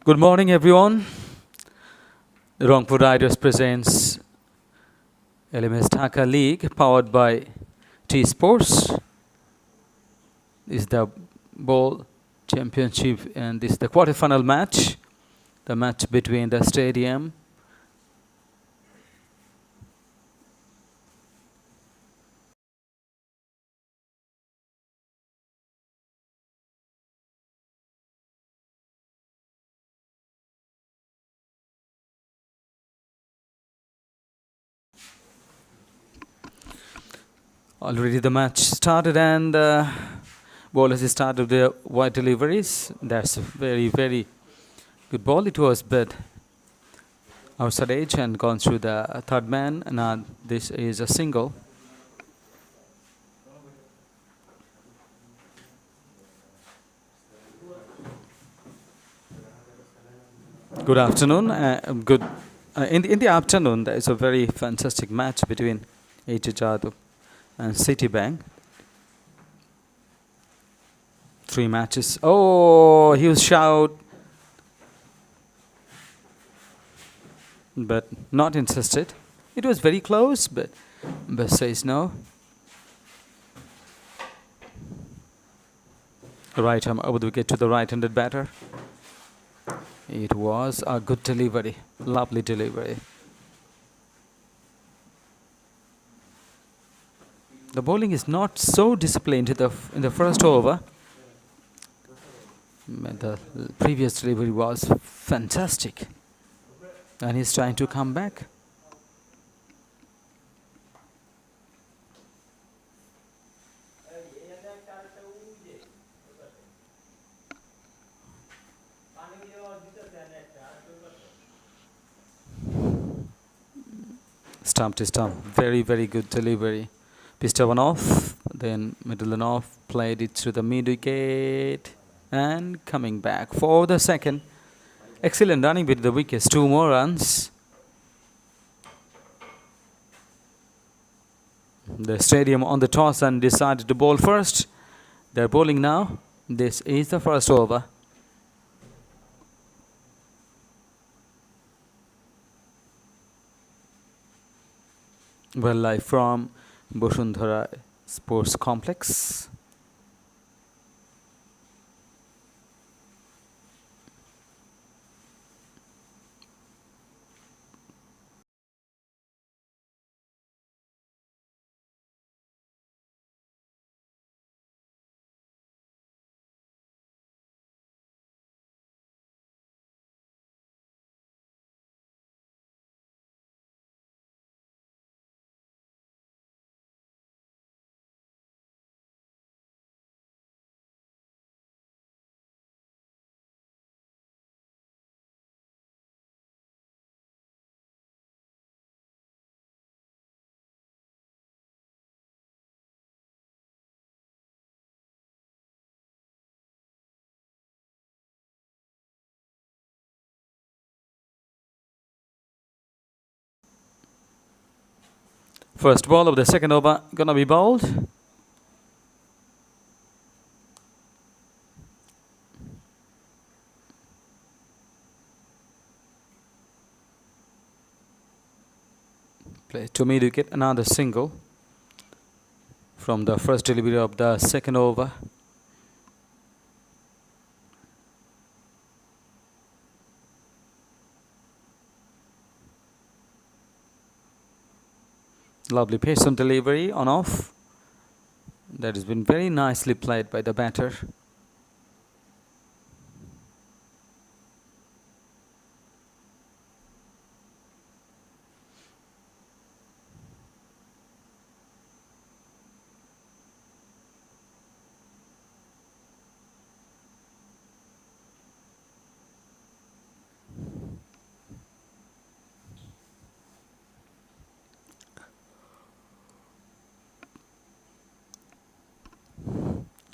Good morning, everyone. Rangpur Riders presents LMS Dhaka League, powered by TSports. This is the ball championship, and this is the quarterfinal match. The match between the stadium already the match started, and ball has started the wide deliveries. That's a very good ball. It was bit outside edge and gone through the third man. Now this is a single. Good afternoon. Good. In the afternoon, there is a very fantastic match between Jadoo and Citibank. 3 matches. Oh, he was shout, but not insisted. It was very close, but says no. Right arm over the wicket to the right-handed batter. It was a good delivery, lovely delivery. The bowling is not so disciplined in the first over. The previous delivery was fantastic, and he's trying to come back. Stump to stump, very good delivery. Pissed one off, then middle and off, played it through the mid wicket, and coming back for the second. Excellent running with the wickets, 2 more runs. The stadium on the toss and decided to bowl first. They're bowling now. This is the first over. Well, live from Bosundhara Sports Complex. First ball of the second over gonna be bowled. Play to mid wicket, another single from the first delivery of the second over. Lovely patient delivery on off. That has been very nicely played by the batter.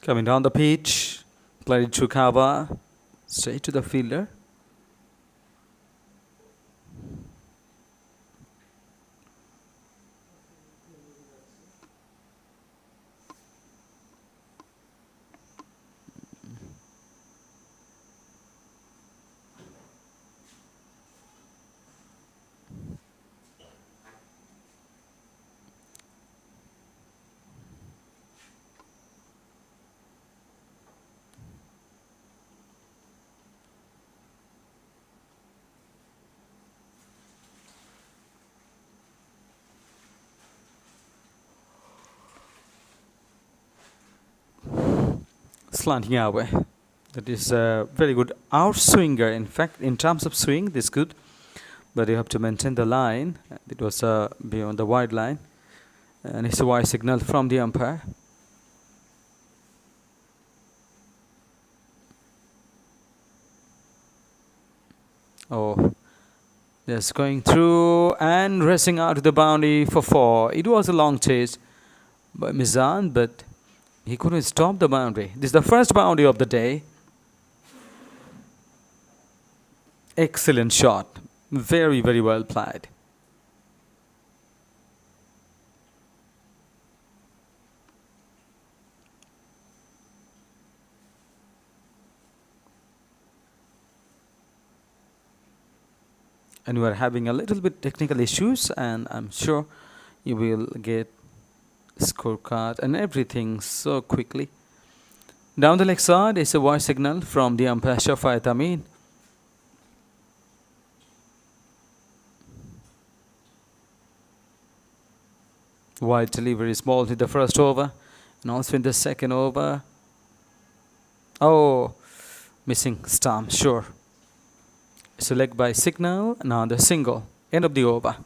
Coming down the pitch, played it to cover, straight to the fielder. slanting away. That is a very good outswinger. In fact, in terms of swing, this good, but you have to maintain the line. It was beyond the wide line, and it's a wide signal from the umpire. Oh, just going through and racing out to the boundary for 4. It was a long chase by Mizan, but he couldn't stop the boundary. This is the first boundary of the day. Excellent shot. Very, very well played. And we are having a little bit technical issues, and I'm sure you will get scorecard and everything so quickly. Down the leg side is a wide signal from the umpire Shafayat Amin. Wide delivery is ball in the first over and also in the second over. Oh, missing stump, sure. It's a leg by signal, now the single, end of the over.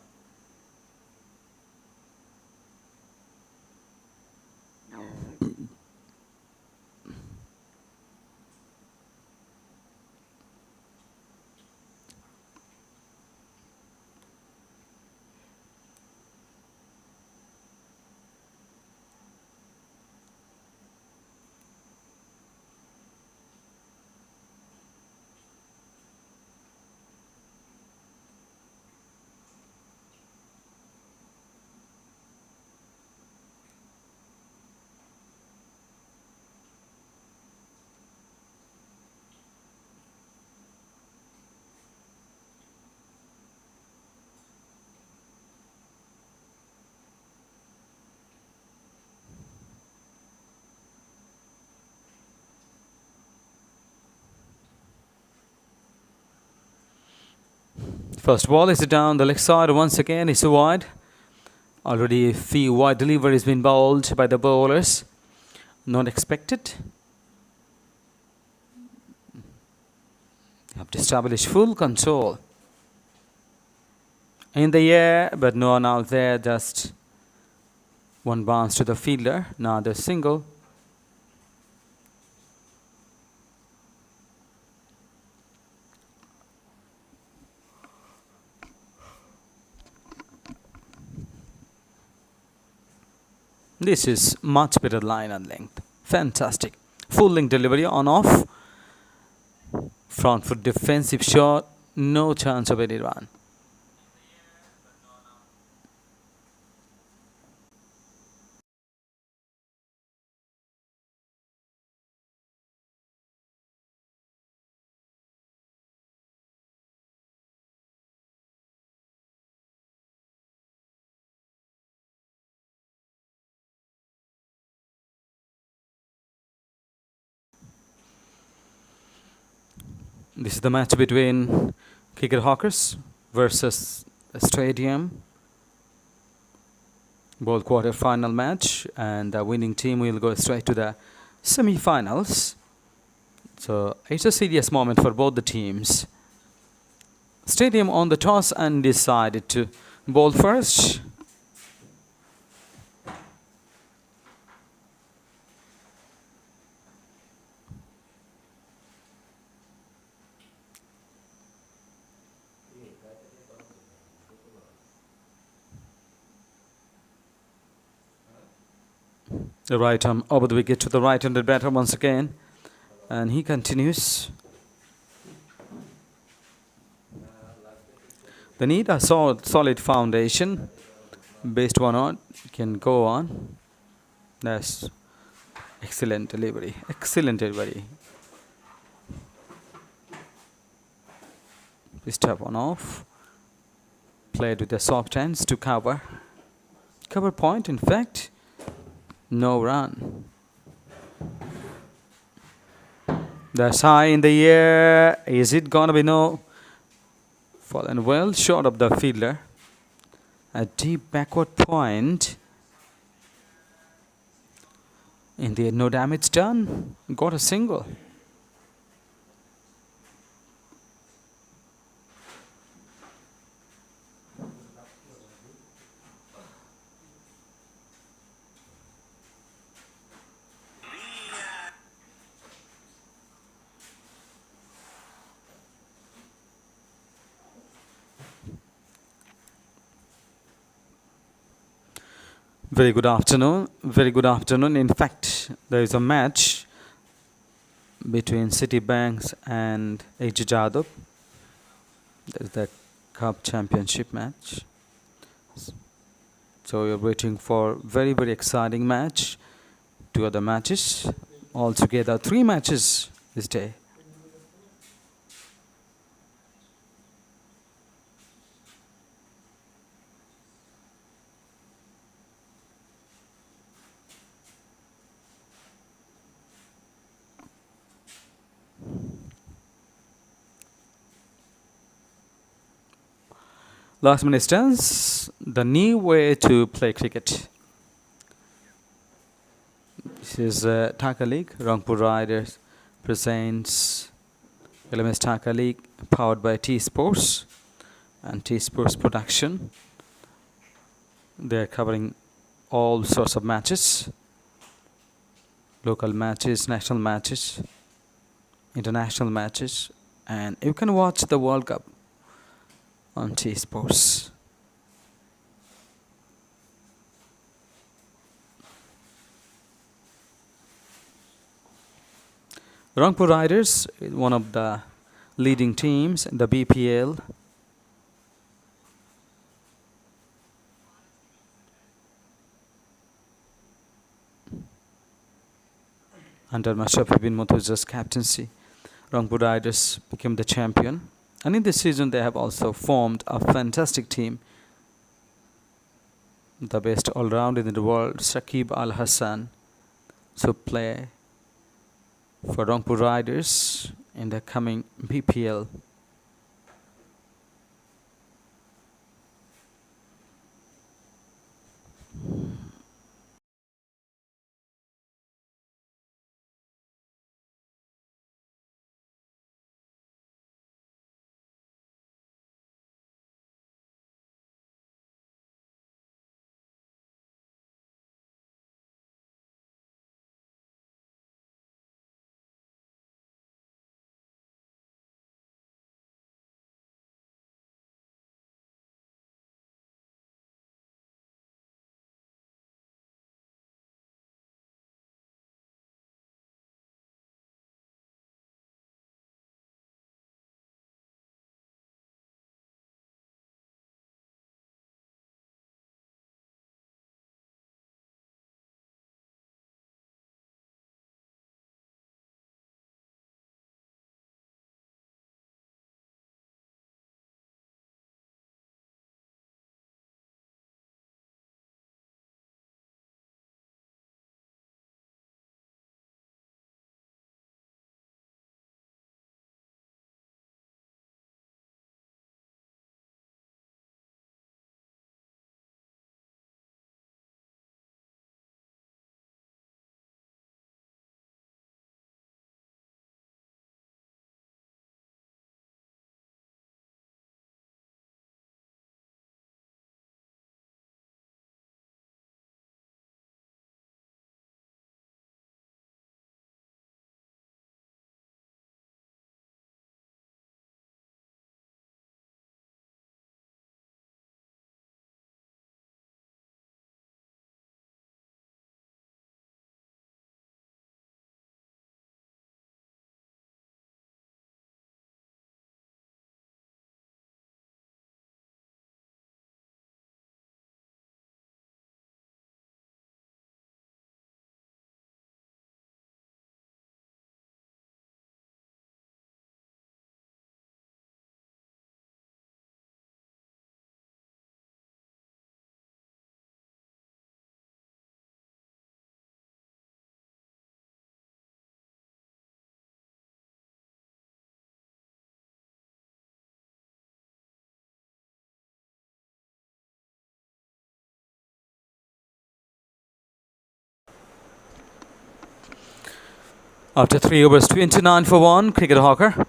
First ball is down the leg side once again. It's a wide. Already a few wide deliveries been bowled by the bowlers. Not expected. You have to establish full control. In the air, but no one out there. Just one bounce to the fielder. Now the single. This is much better line and length. Fantastic. Full length delivery on off. Front foot defensive shot. No chance of any run. This is the match between Cricket Hawkers versus Stadium. Both quarter-final match, and the winning team will go straight to the semi-finals. So it's a serious moment for both the teams. Stadium on the toss and decided to bowl first. The right arm over the wicket to the right-handed batter once again, and he continues. They need a solid foundation. Based one on can go on. That's excellent delivery. Excellent delivery. This tap one off. Played with the soft hands to cover. Cover point, in fact. No run. That's high in the air. Is it gonna be no? Fallen well short of the fielder. A deep backward point. In the end, no damage done. Got a single. Very good afternoon. Very good afternoon. In fact, there is a match between Citibanks and H. Jadhav. That is the Cup Championship match. So you're waiting for very, very exciting match. Two other matches. Altogether, three matches this day. Last minute stance, the new way to play cricket. This is Dhaka League. Rangpur Riders presents LMS Dhaka League, powered by TSports and TSports production. They are covering all sorts of matches, local matches, national matches, international matches, and you can watch the World Cup on TSports. Rangpur Riders is one of the leading teams in the BPL. Under Mashrafi bin Murtaza's captaincy, Rangpur Riders became the champion. And in this season, they have also formed a fantastic team. The best all-rounder in the world, Shakib Al Hassan, to play for Rangpur Riders in the coming BPL. After 3 overs, 29 for 1, cricket hawker.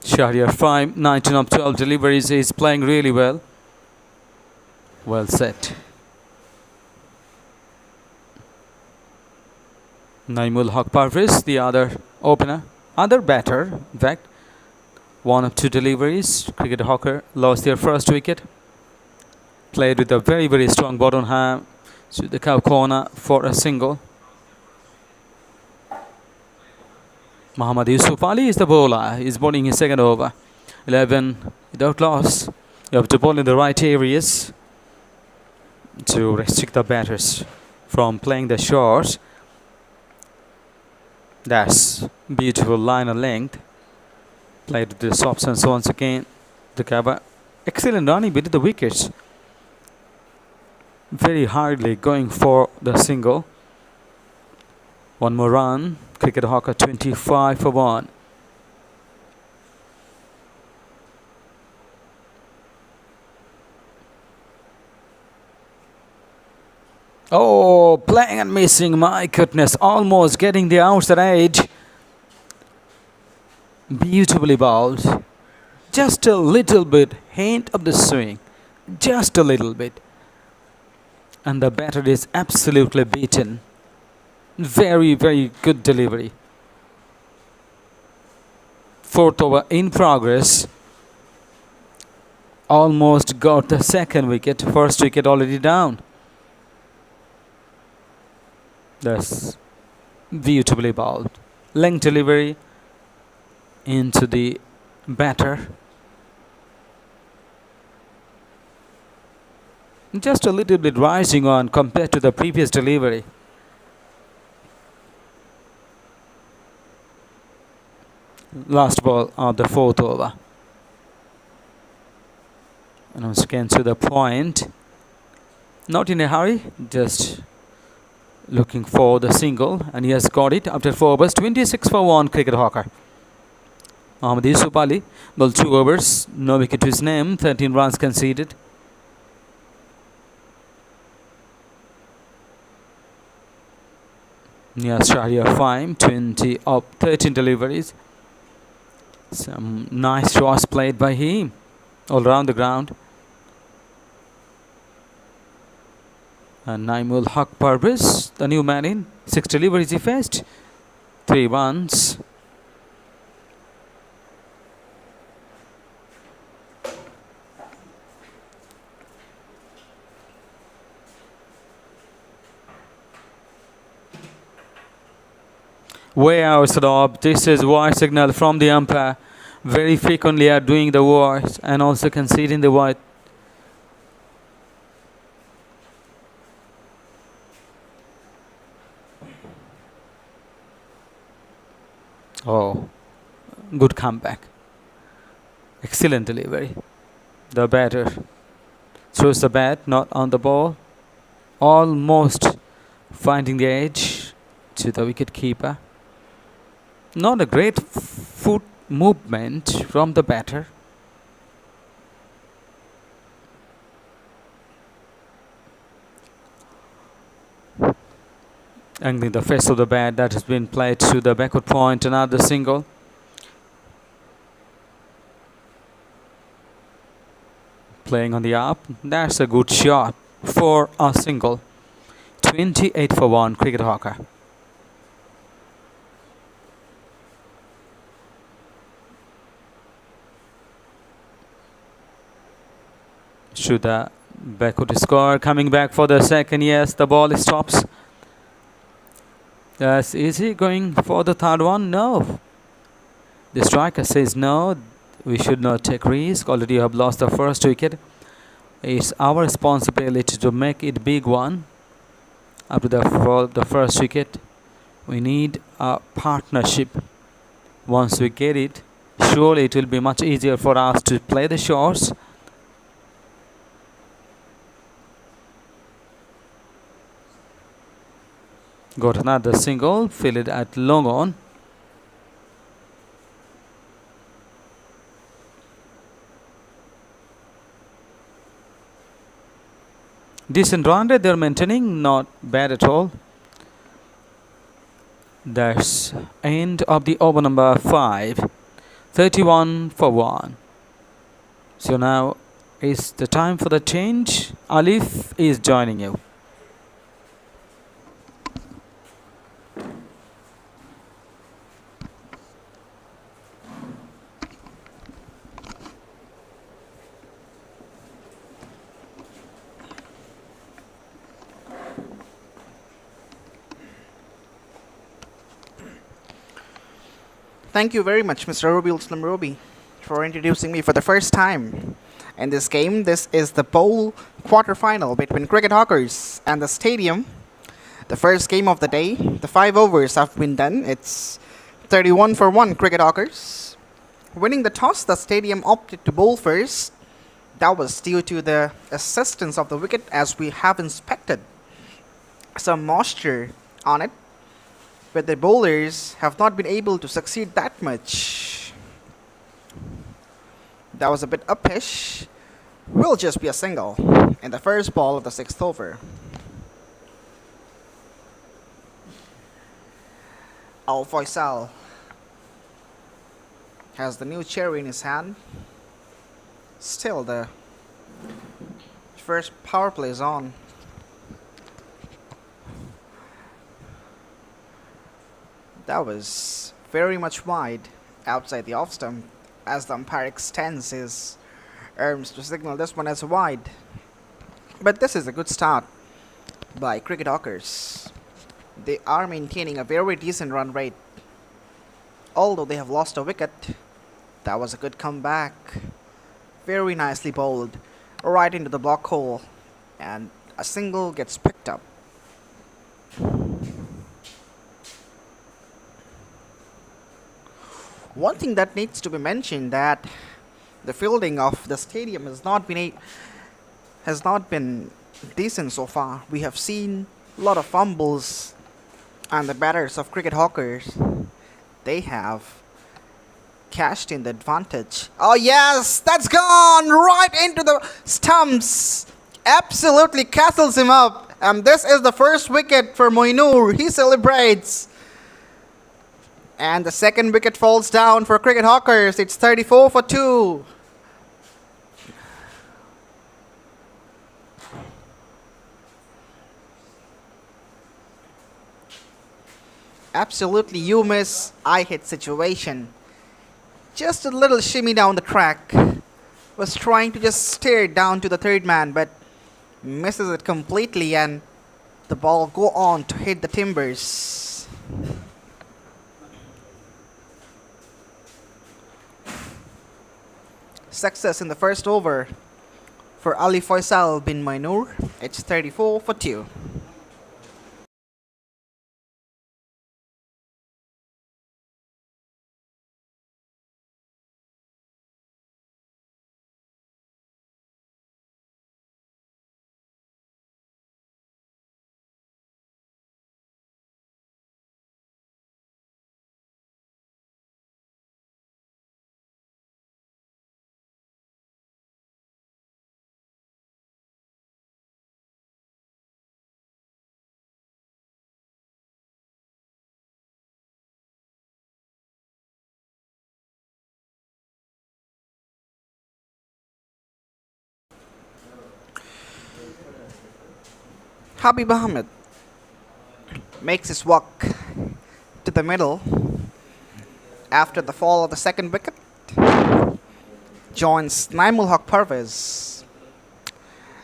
Shahriar 5, 19 of 12 deliveries. Is playing really well. Well set. Naimul Haq Parvez, the other opener, other batter, in fact. 1 of 2 deliveries. Cricket hawker lost their first wicket. Played with a very, very strong bottom hand to the cow corner for a single. Muhammad Yusuf Ali is the bowler. He's bowling his second over. 11 without loss. You have to bowl in the right areas to restrict the batters from playing the shores. That's beautiful line of length. Played with the stops and so once again the cover. Excellent running between the wickets. Very hardly going for the single. 1 more run. Cricket hawker 25 for 1. Oh, playing and missing. My goodness. Almost getting the outside edge. Beautifully bowled. Just a little bit. Hint of the swing. Just a little bit. And the batter is absolutely beaten. Very, very good delivery. 4th over in progress. Almost got the second wicket. First wicket already down. That's beautifully bowled. Length delivery into the batter. Just a little bit rising on compared to the previous delivery. Last ball of the 4th over. And once again to the point. Not in a hurry, just looking for the single, and he has got it after 4 overs. 26 for 1, cricket hawker. Muhammad Yusuf Ali bowled 2 overs, no wicket to his name, 13 runs conceded. Niyaz Shahriar 5, 20 of 13 deliveries. Some nice shots played by him all around the ground. And Naimul Haq Parvez, the new man in. 6 deliveries he faced. 3 runs. Way outside of. This is wide signal from the umpire. Very frequently are doing the voice and also conceding the wide. Oh, good comeback. Excellent delivery. The batter throws the bat, not on the ball. Almost finding the edge to the wicket keeper. Not a great foot movement from the batter. Angling the face of the bat, that has been played to the backward point. Another single. Playing on the up. That's a good shot for a single. 28 for 1, cricket hawker. Should the backward score. Coming back for the second. Yes, the ball stops. Yes, is he going for the third one? No. The striker says no. We should not take risk. Already you have lost the first wicket. It's our responsibility to make it big one. After the first wicket, we need a partnership. Once we get it, surely it will be much easier for us to play the shots. Got another single, fielded at long on. Decent run rate they're maintaining, not bad at all. That's end of the over number 5. 31 for 1. So now is the time for the change. Alif is joining you. Thank you very much, Mr. Ruby, for introducing me for the first time in this game. This is the bowl quarterfinal between Cricket Hawkers and the Stadium. The first game of the day. The 5 overs have been done. It's 31 for 1 Cricket Hawkers. Winning the toss, the Stadium opted to bowl first. That was due to the assistance of the wicket, as we have inspected some moisture on it, but the bowlers have not been able to succeed that much. That was a bit uppish. Will just be a single in the first ball of the 6th over. Al Faisal has the new cherry in his hand. Still, the first power play is on. That was very much wide outside the off stump, as the umpire extends his arms to signal this one as wide. But this is a good start by Cricket Hawkers. They are maintaining a very decent run rate. Although they have lost a wicket, that was a good comeback. Very nicely bowled right into the block hole, and a single gets picked up. One thing that needs to be mentioned, that the fielding of the Stadium has not been decent so far. We have seen a lot of fumbles, and the batters of Cricket Hawkers, they have cashed in the advantage. Oh yes, that's gone right into the stumps. Absolutely castles him up, and this is the first wicket for Moinur. He celebrates. And the second wicket falls down for Cricket Hawkers. It's 34 for 2. Absolutely you miss, I hit situation. Just a little shimmy down the track. Was trying to just stare down to the third man, but misses it completely, and the ball go on to hit the timbers. Success in the first over for Ali Faisal bin Mainur. It's 34 for 2. Habib Ahmed makes his walk to the middle after the fall of the second wicket. Joins Naimul Haq Parvez,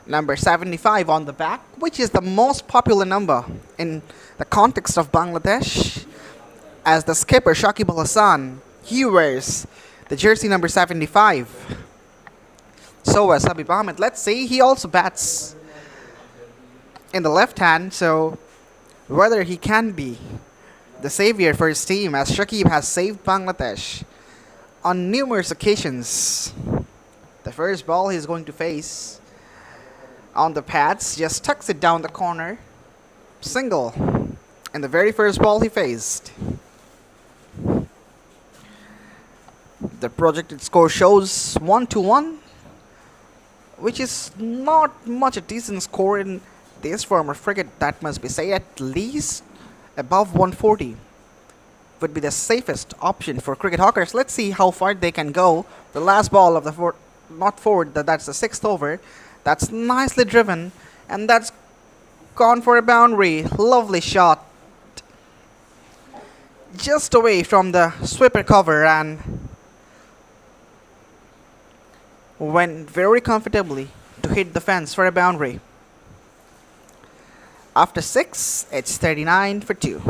number 75 on the back, which is the most popular number in the context of Bangladesh, as the skipper Shakib Al Hassan, he wears the jersey number 75. So as Habib Ahmed, let's say he also bats in the left hand, so whether he can be the savior for his team, as Shakib has saved Bangladesh on numerous occasions. The first ball he's going to face on the pads, just tucks it down the corner. Single in the very first ball he faced. The projected score shows 1-1, which is not much a decent score in this form of cricket, that must be said. At least above 140 would be the safest option for cricket hawkers. Let's see how far they can go. The last ball of the that's the sixth over. That's nicely driven, and that's gone for a boundary. Lovely shot. Just away from the sweeper cover and went very comfortably to hit the fence for a boundary. After 6, it's 39 for 2.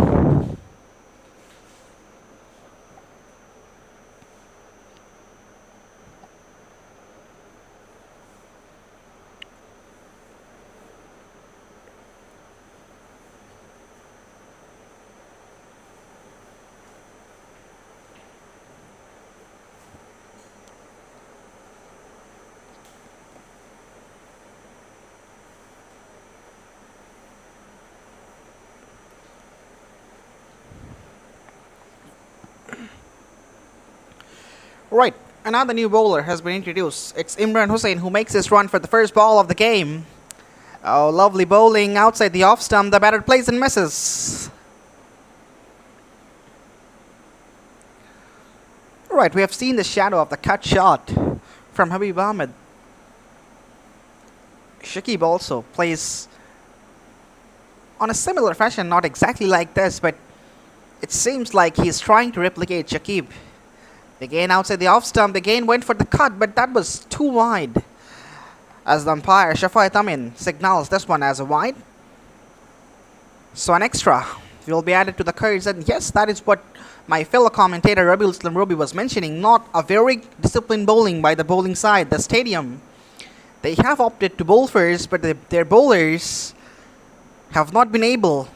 Right, another new bowler has been introduced. It's Imran Hussain who makes his run for the first ball of the game. Oh, lovely bowling outside the off stump. The batter plays and misses. Right, we have seen the shadow of the cut shot from Habib Ahmed. Shakib also plays on a similar fashion, not exactly like this, but it seems like he is trying to replicate Shakib. Again outside the off stump, again went for the cut, but that was too wide. As the umpire Shafai Tamin signals this one as a wide. So an extra will be added to the cards, and yes, that is what my fellow commentator Rabiul Islam Ruby was mentioning. Not a very disciplined bowling by the bowling side. The stadium, they have opted to bowl first, but their bowlers have not been able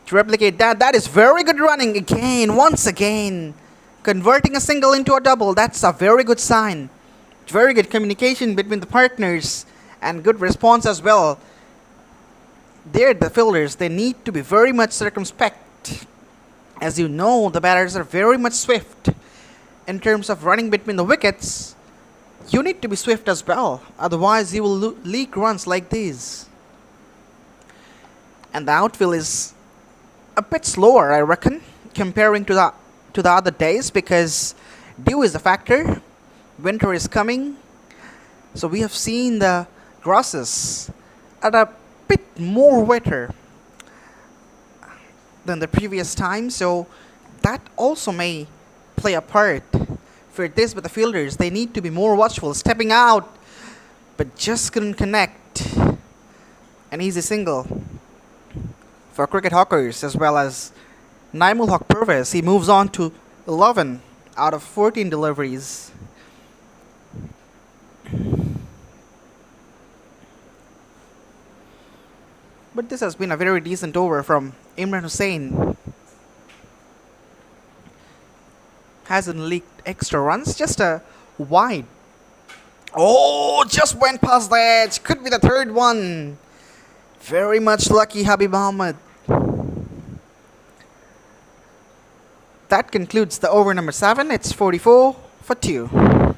to replicate that. That is very good running again, once again. Converting a single into a double, that's a very good sign. Very good communication between the partners and good response as well. There, the fielders, they need to be very much circumspect. As you know, the batters are very much swift. In terms of running between the wickets, you need to be swift as well. Otherwise, you will leak runs like these. And the outfield is a bit slower, I reckon, comparing to the other days, because dew is a factor. Winter is coming, so we have seen the grasses at a bit more wetter than the previous time, so that also may play a part for this. But the fielders, they need to be more watchful, stepping out, but just couldn't connect. An easy single for cricket hawkers, as well as Naimul Haq Pervez. He moves on to 11 out of 14 deliveries. But this has been a very decent over from Imran Hussain. Hasn't leaked extra runs, just a wide. Oh, just went past the edge. Could be the third one. Very much lucky, Habib Ahmed. That concludes the over number 7. It's 44 for 2.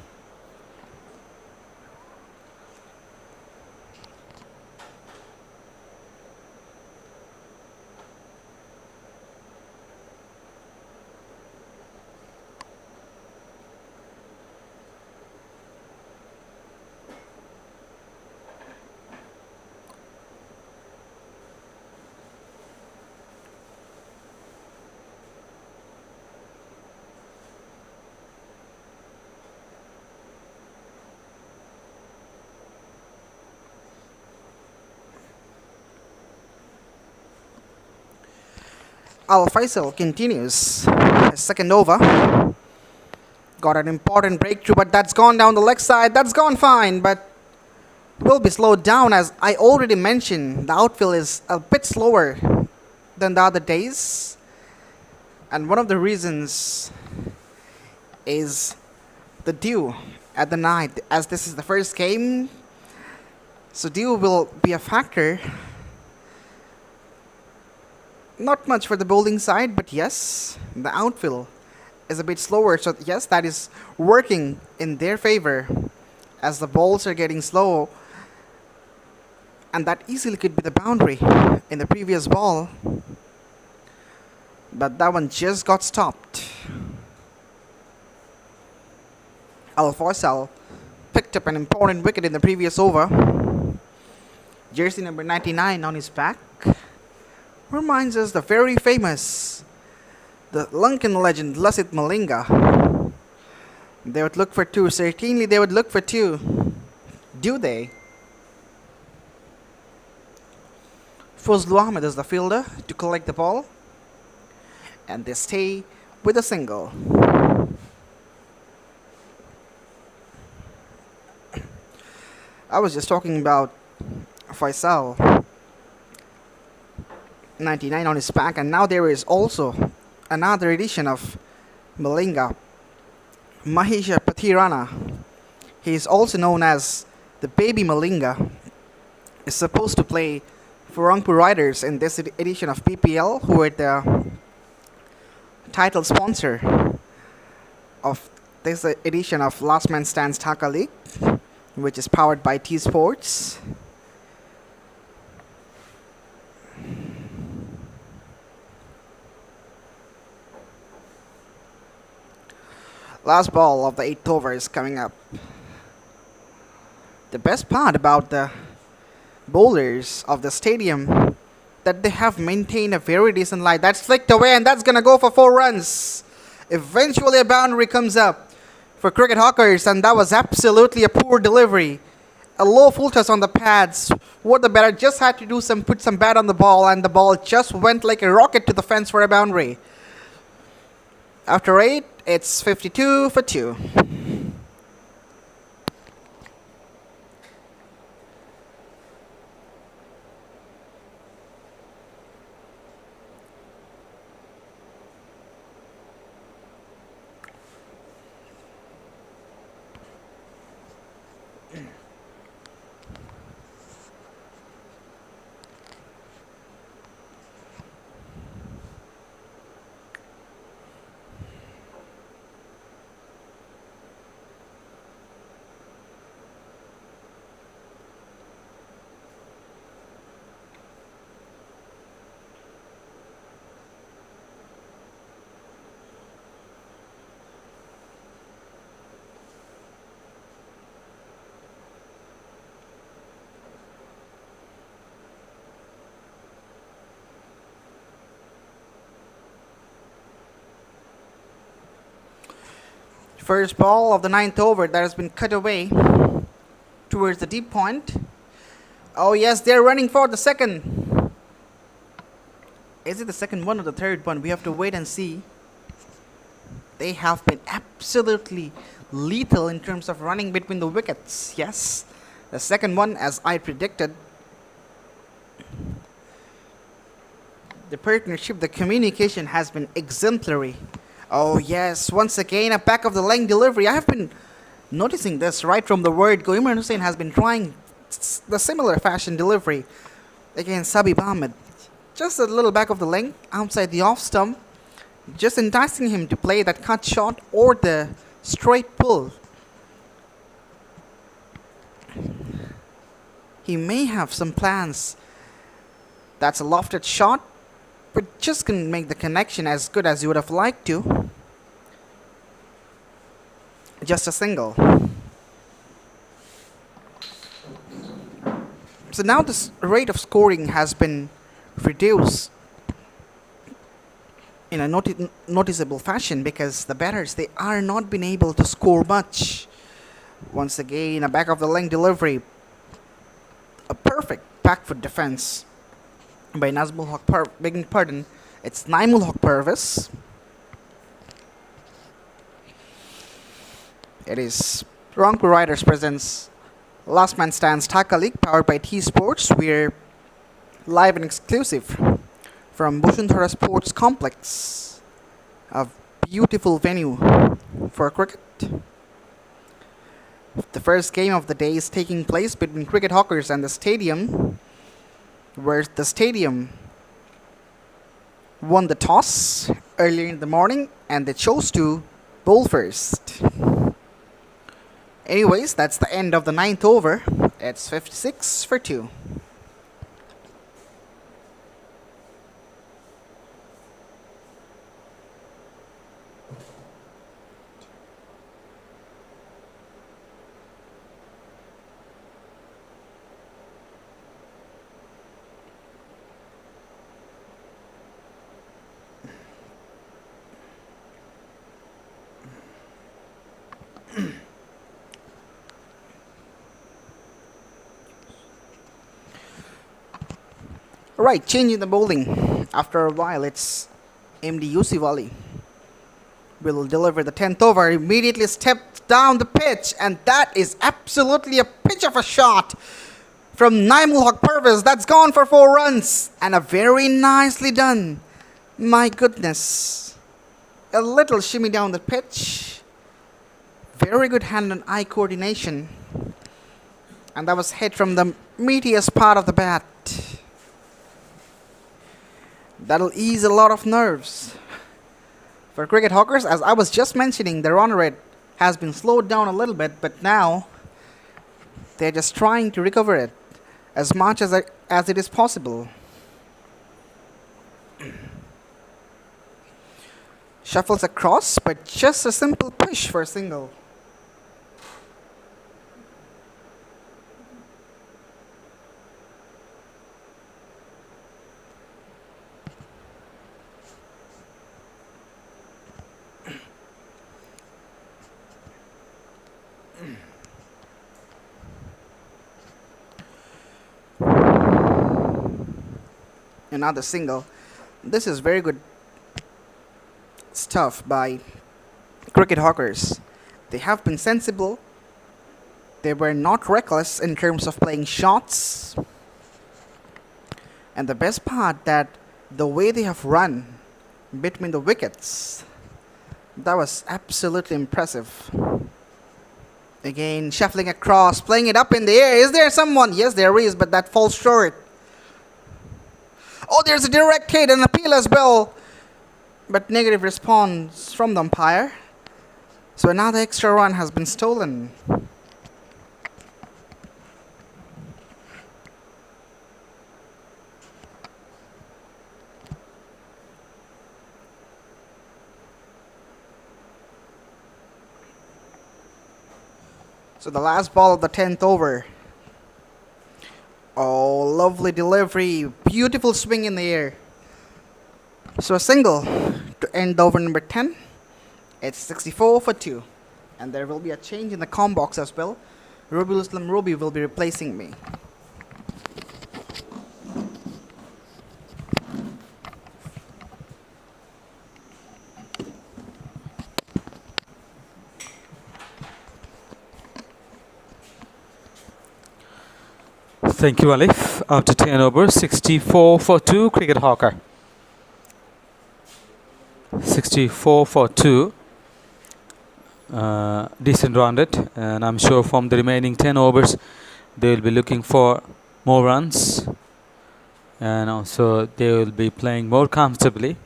Al Faisal continues his second over. Got an important breakthrough, but that's gone down the leg side. That's gone fine, but will be slowed down. As I already mentioned, the outfield is a bit slower than the other days. And one of the reasons is the dew at the night, as this is the first game. So dew will be a factor. Not much for the bowling side, but yes, the outfield is a bit slower. So yes, that is working in their favor as the balls are getting slow. And that easily could be the boundary in the previous ball. but that one just got stopped. Al Faisal picked up an important wicket in the previous over. Jersey number 99 on his back reminds us the very famous, the Lankan legend Lasit Malinga. They would look for two. Certainly they would look for two. Do they? Fazlul Ahmed is the fielder to collect the ball. And they stay with a single. I was just talking about Faisal 99 on his back, and now there is also another edition of Malinga, Mahisha Pathirana. He is also known as the baby Malinga. Is supposed to play for Rangpur Riders in this edition of PPL, who are the title sponsor of this edition of Last Man Stands Dhaka League, which is powered by TSports. Last ball of the 8th over is coming up. The best part about the bowlers of the stadium that they have maintained a very decent line. That's flicked away, and that's gonna go for 4 runs. Eventually a boundary comes up for Cricket Hawkers, and that was absolutely a poor delivery. A low full toss on the pads. What the batter just had to do put some bat on the ball, and the ball just went like a rocket to the fence for a boundary. After 8, it's 52 for 2. First ball of the 9th over that has been cut away towards the deep point. Oh yes, they're running for the second. Is it the second one or the third one? We have to wait and see. They have been absolutely lethal in terms of running between the wickets. Yes, the second one, as I predicted. The partnership, the communication has been exemplary. Oh yes, once again a back of the leg delivery. I have been noticing this right from the word go. Imran Hussain has been trying the similar fashion delivery against Sabib Ahmed. Just a little back of the leg outside the off stump, just enticing him to play that cut shot or the straight pull. He may have some plans. That's a lofted shot, but just couldn't make the connection as good as you would have liked to. Just a single. So now this rate of scoring has been reduced in a noticeable fashion because the batters, they are not been able to score much. Once again, a back of the leg delivery. A perfect back foot defense by Nazmul Haq begging pardon, it's Naimul Haq Parvez. It is Rangpur Riders presents Last Man Stands Dhaka League powered by TSports. We're live and exclusive from Bhushundhara Sports Complex, a beautiful venue for cricket. The first game of the day is taking place between Cricket Hawkers and the Stadium, where the Stadium won the toss earlier in the morning and they chose to bowl first. Anyways, that's the end of the 9th over. It's 56 for 2. Right, changing the bowling. After a while, it's MD Yusufali will deliver the 10th over, immediately steps down the pitch, and that is absolutely a pitch of a shot from Naimul Haq Pervez. That's gone for 4 runs, and a very nicely done. My goodness. A little shimmy down the pitch. Very good hand and eye coordination. And that was hit from the meatiest part of the bat. That'll ease a lot of nerves. For cricket hawkers, as I was just mentioning, the run rate has been slowed down a little bit, but now they're just trying to recover it as much as it is possible. Shuffles across, but just a simple push for a single. Another single. This is very good stuff by cricket hawkers. They have been sensible. They were not reckless in terms of playing shots. And the best part, that the way they have run between the wickets, that was absolutely impressive. Again, shuffling across, playing it up in the air. Is there someone? Yes, there is, but that falls short. Oh, there's a direct hit and appeal as well. But negative response from the umpire. So another extra run has been stolen. So the last ball of the 10th over. Oh, lovely delivery. Beautiful swing in the air. So a single to end over number 10. It's 64 for 2. And there will be a change in the comm box as well. Rubiul Islam Ruby will be replacing me. Thank you, Alif. After 10 overs, 64 for 2, cricket hawker. 64 for 2. Decent run rate, and I'm sure from the remaining 10 overs, they will be looking for more runs, and also they will be playing more comfortably.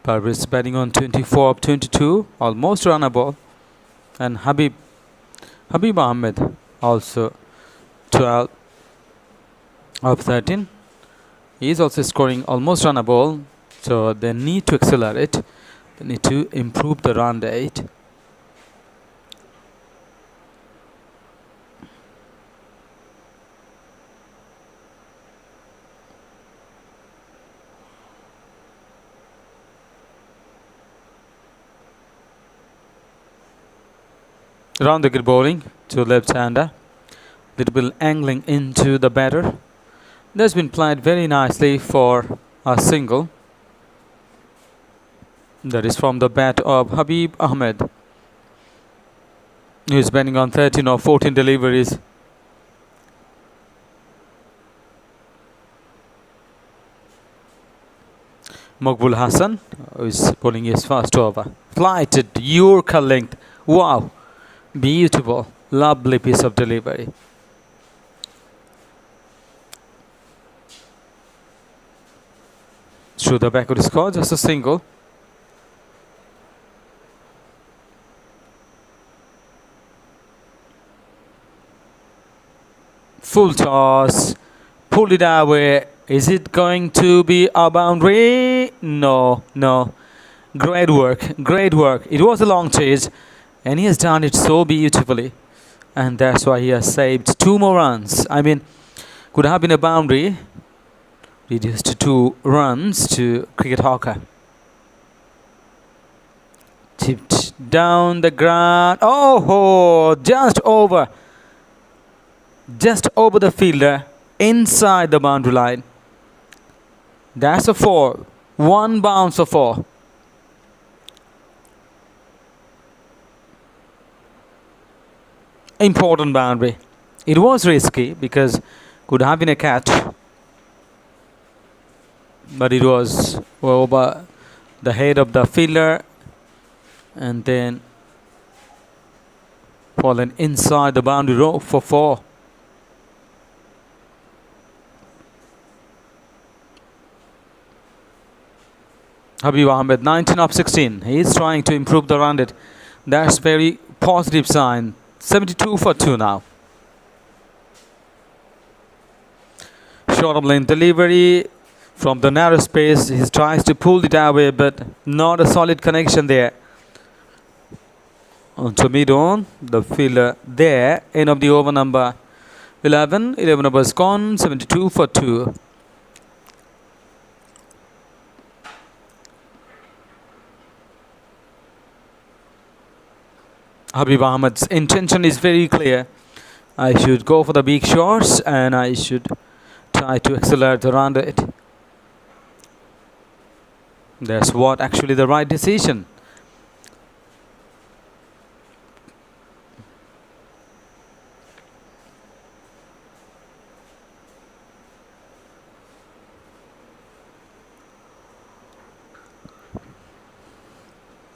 Parviz batting on 24 of 22, almost runnable, and Habib Ahmed also 12 of 13. He is also scoring almost runnable, so they need to accelerate. They need to improve the run rate. Round the grid bowling to left-hander. Little bit angling into the batter. That's been played very nicely for a single. That is from the bat of Habib Ahmed, who is batting on 13 or 14 deliveries. Maqbul Hassan, who is bowling his first over. Flighted Yorker length. Wow. Beautiful, lovely piece of delivery. Through the backward score, just a single. Full toss, pulled it away. Is it going to be a boundary? No. Great work. It was a long chase, and he has done it so beautifully, and that's why he has saved 2 more runs. I mean, could have been a boundary. Reduced to 2 runs to cricket hawker. Tipped down the ground. Oh, just over the fielder. inside the boundary line. That's a 4. One bounce of 4. Important boundary. It was risky because could have been a catch, but it was over the head of the fielder and then fallen inside the boundary rope for 4. Habib Ahmed, 19 of 16. He is trying to improve the run rate. That's very positive sign. 72 for 2 now. Short of length delivery from the narrow space. He tries to pull it away, but not a solid connection there. Onto mid-on, the fielder there. End of the over number 11. 11 overs gone. 72 for 2. Habib Ahmed's intention is very clear. I should go for the big shots and I should try to accelerate the run rate. That's what actually the right decision.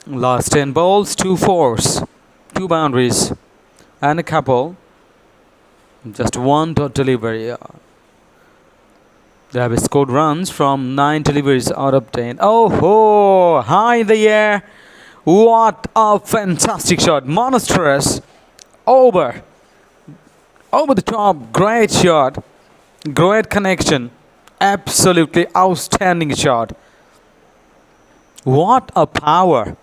Last 10 balls, 2 fours. 2 boundaries and a couple. Just 1 dot delivery. They have scored runs from 9 deliveries out of 10. Oh, high in the air. What a fantastic shot. Monstrous. Over the top. Great shot. Great connection. Absolutely outstanding shot. What a power.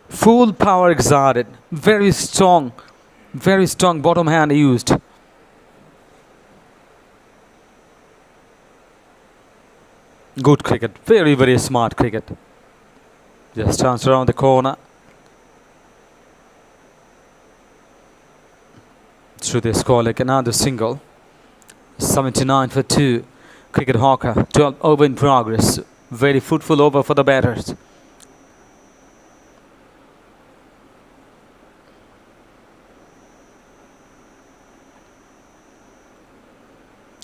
Full power exerted. Very strong bottom hand used. Good cricket. Very smart cricket. Just turns around the corner. Through the score like another single. 79 for 2. Cricket hawker. 12 over in progress. Very fruitful over for the batters.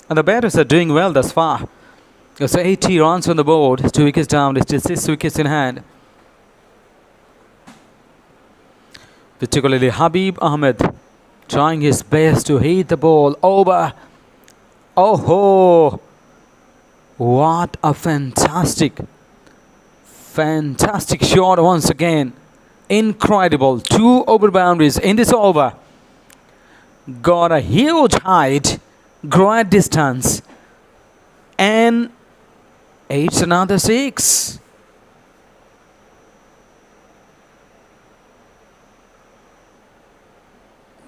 And the batters are doing well thus far. There's 80 runs on the board. 2 wickets down. It's just 6 wickets in hand. Particularly Habib Ahmed trying his best to hit the ball over. Oh, what a fantastic shot once again. Incredible. 2 over boundaries in this over. Got a huge height. Great distance. And it's another 6.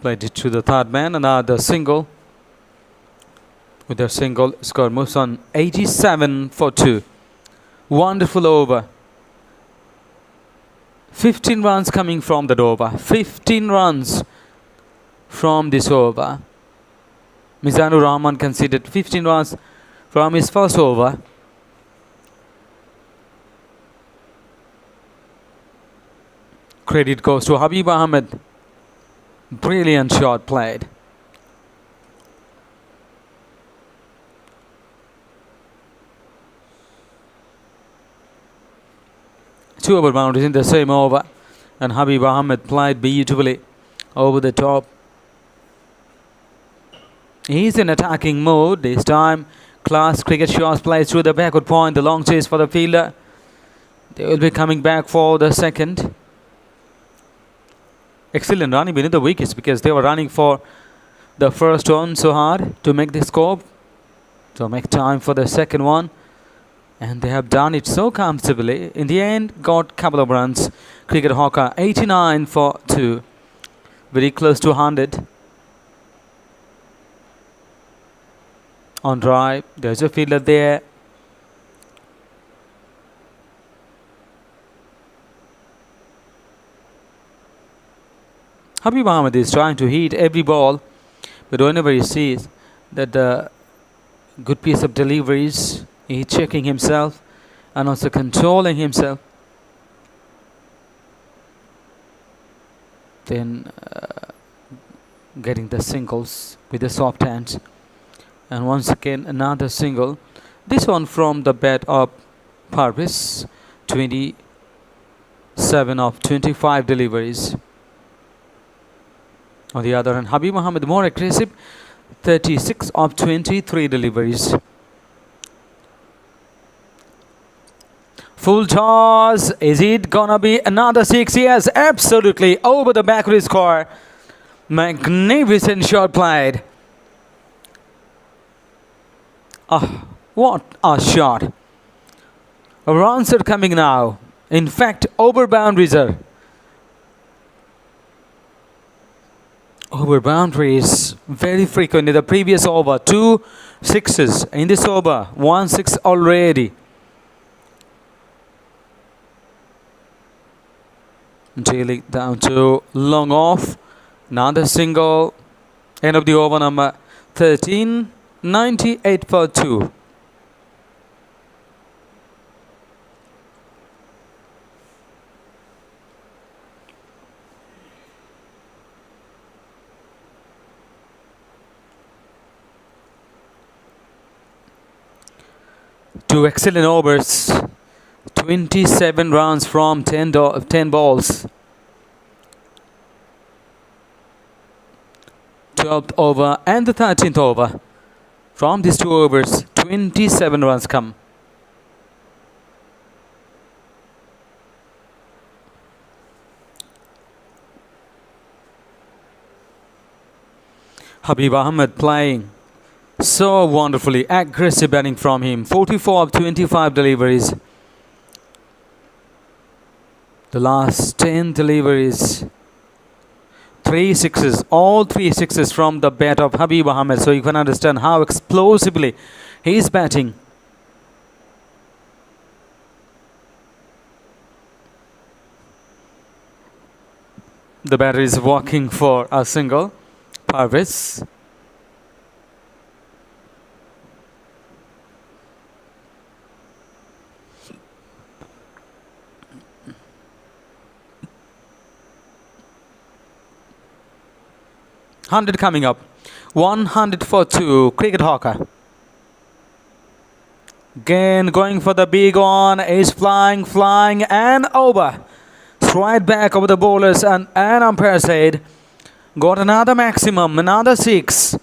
Played it to the third man. Another single. With their single, score moves on 87 for 2. Wonderful over. 15 runs coming from that over. 15 runs from this over. Mizanur Rahman conceded 15 runs from his first over. Credit goes to Habib Ahmed. Brilliant shot played. Two over boundaries in the same over, and Habib Ahmed played beautifully over the top. He's in attacking mode this time. Class cricket shots played through the backward point. The long chase for the fielder. They will be coming back for the second. Excellent running beneath the wickets because they were running for the first one so hard to make the score. So make time for the second one. And they have done it so comfortably. In the end, got a couple of runs. Cricket hawker 89 for 2. Very close to 100. On drive, there's a fielder there. Habib Ahmed is trying to hit every ball, but whenever he sees that the good piece of deliveries. He's checking himself and also controlling himself. Then getting the singles with the soft hands. And once again another single. This one from the bat of Parvis. 27 of 25 deliveries. On the other hand, Habib Mohammed more aggressive. 36 of 23 deliveries. Full toss. Is it gonna be another 6? Yes, absolutely. Over the backward score. Magnificent shot played. Ah, what a shot. Runs are coming now. In fact, over boundaries are. Over boundaries very frequent. In the previous over, 2 sixes. In this over, 1 6 already. Tailing down to long off. Another single. End of the over number 13. 98 for 2. Two excellent overs. 27 runs from 10 balls. 12th over and the 13th over. From these 2 overs, 27 runs come. Habib Ahmed playing so wonderfully. Aggressive batting from him. 44 of 25 deliveries. The last 10 deliveries. 3 sixes. All 3 sixes from the bat of Habib Ahmed. So you can understand how explosively he is batting. The batter is walking for a single. Parvis. Hundred coming up. 100 for 2. Cricket hawker. Again going for the big one. Is flying and over. Straight back over the bowlers and umpire said, got another maximum, another 6.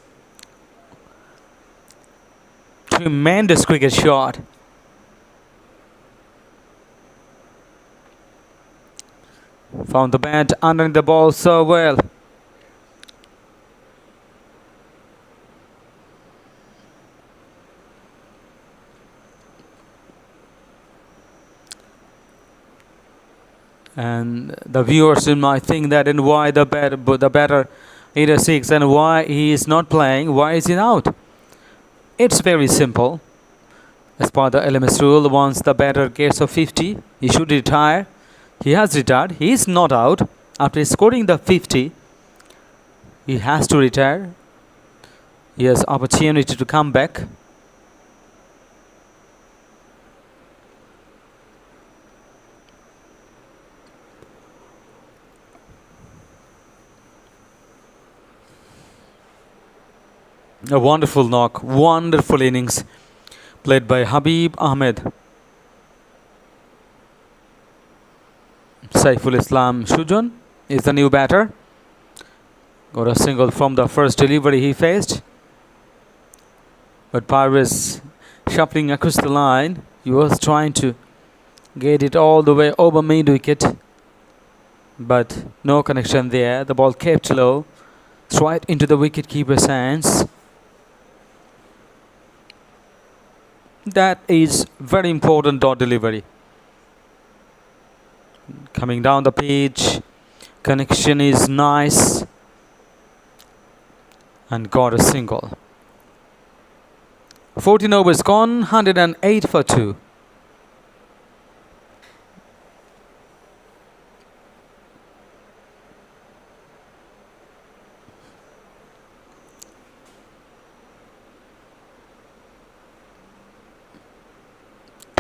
Tremendous cricket shot. Found the bat under the ball so well. And the viewers might think that and why the batter hit a 6 and why he is not playing, why is he out? It's very simple. As per the LMS rule, once the batter gets a 50, he should retire. He has retired. He is not out. After scoring the 50, he has to retire. He has opportunity to come back. A wonderful knock, wonderful innings played by Habib Ahmed. Saiful Islam Shujan is the new batter. Got a single from the first delivery he faced. But Parvis shuffling across the line. He was trying to get it all the way over mid wicket. But no connection there. The ball kept low. Straight into the wicket keeper's hands. That is very important dot delivery. Coming down the pitch, connection is nice and got a single. 14 overs gone, 108 for 2.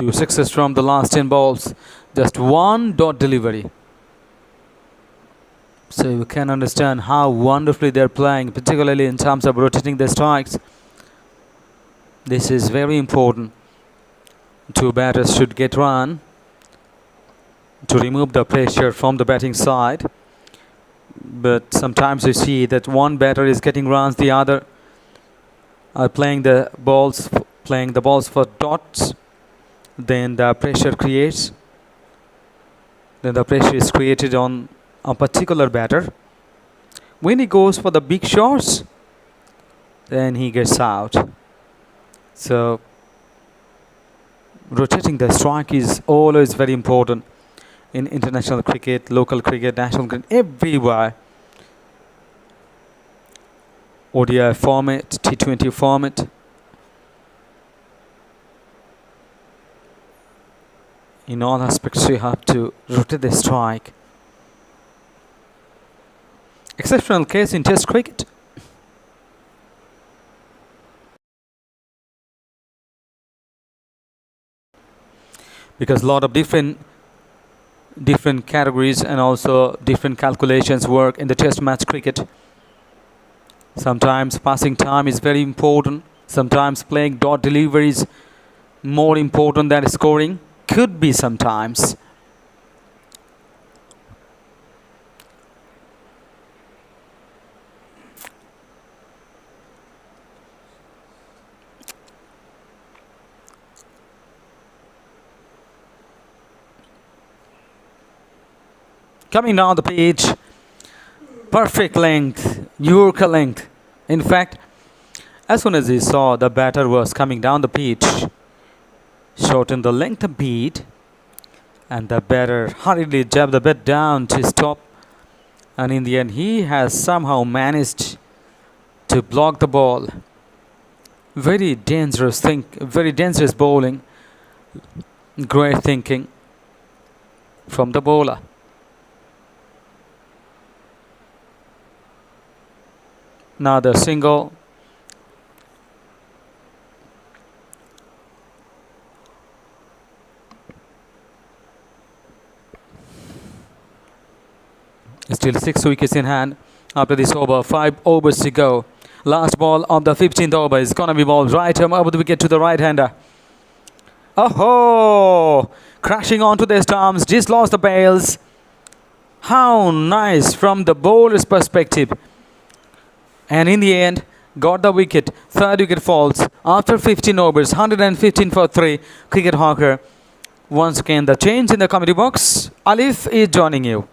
2 sixes from the last 10 balls. Just one dot delivery. So you can understand how wonderfully they're playing, particularly in terms of rotating their strikes. This is very important. 2 batters should get run to remove the pressure from the batting side. But sometimes you see that one batter is getting runs, the other are playing the balls for dots. Then the pressure creates. Then the pressure is created on a particular batter. When he goes for the big shots, then he gets out. So rotating the strike is always very important in international cricket, local cricket, national cricket, everywhere. ODI format, T20 format. In all aspects, you have to rotate the strike. Exceptional case in Test cricket. Because a lot of different categories and also different calculations work in the Test match cricket. Sometimes passing time is very important. Sometimes playing dot delivery is more important than scoring. Could be sometimes. Coming down the pitch, perfect length, Yorker length. In fact, as soon as he saw the batter was coming down the pitch, shortened the length a bit, and the batter hurriedly jabbed the bat down to stop. And in the end, he has somehow managed to block the ball. Very dangerous bowling. Great thinking from the bowler. Now the single. Still 6 wickets in hand after this over. 5 overs to go. Last ball of the 15th over is gonna be balled right arm over the wicket to the right-hander. Oh, crashing onto their stumps, just lost the bails. How nice from the bowler's perspective. And in the end, got the wicket. 3rd wicket falls after 15 overs, 115 for 3. Cricket Hawker. Once again, the change in the committee box. Alif is joining you.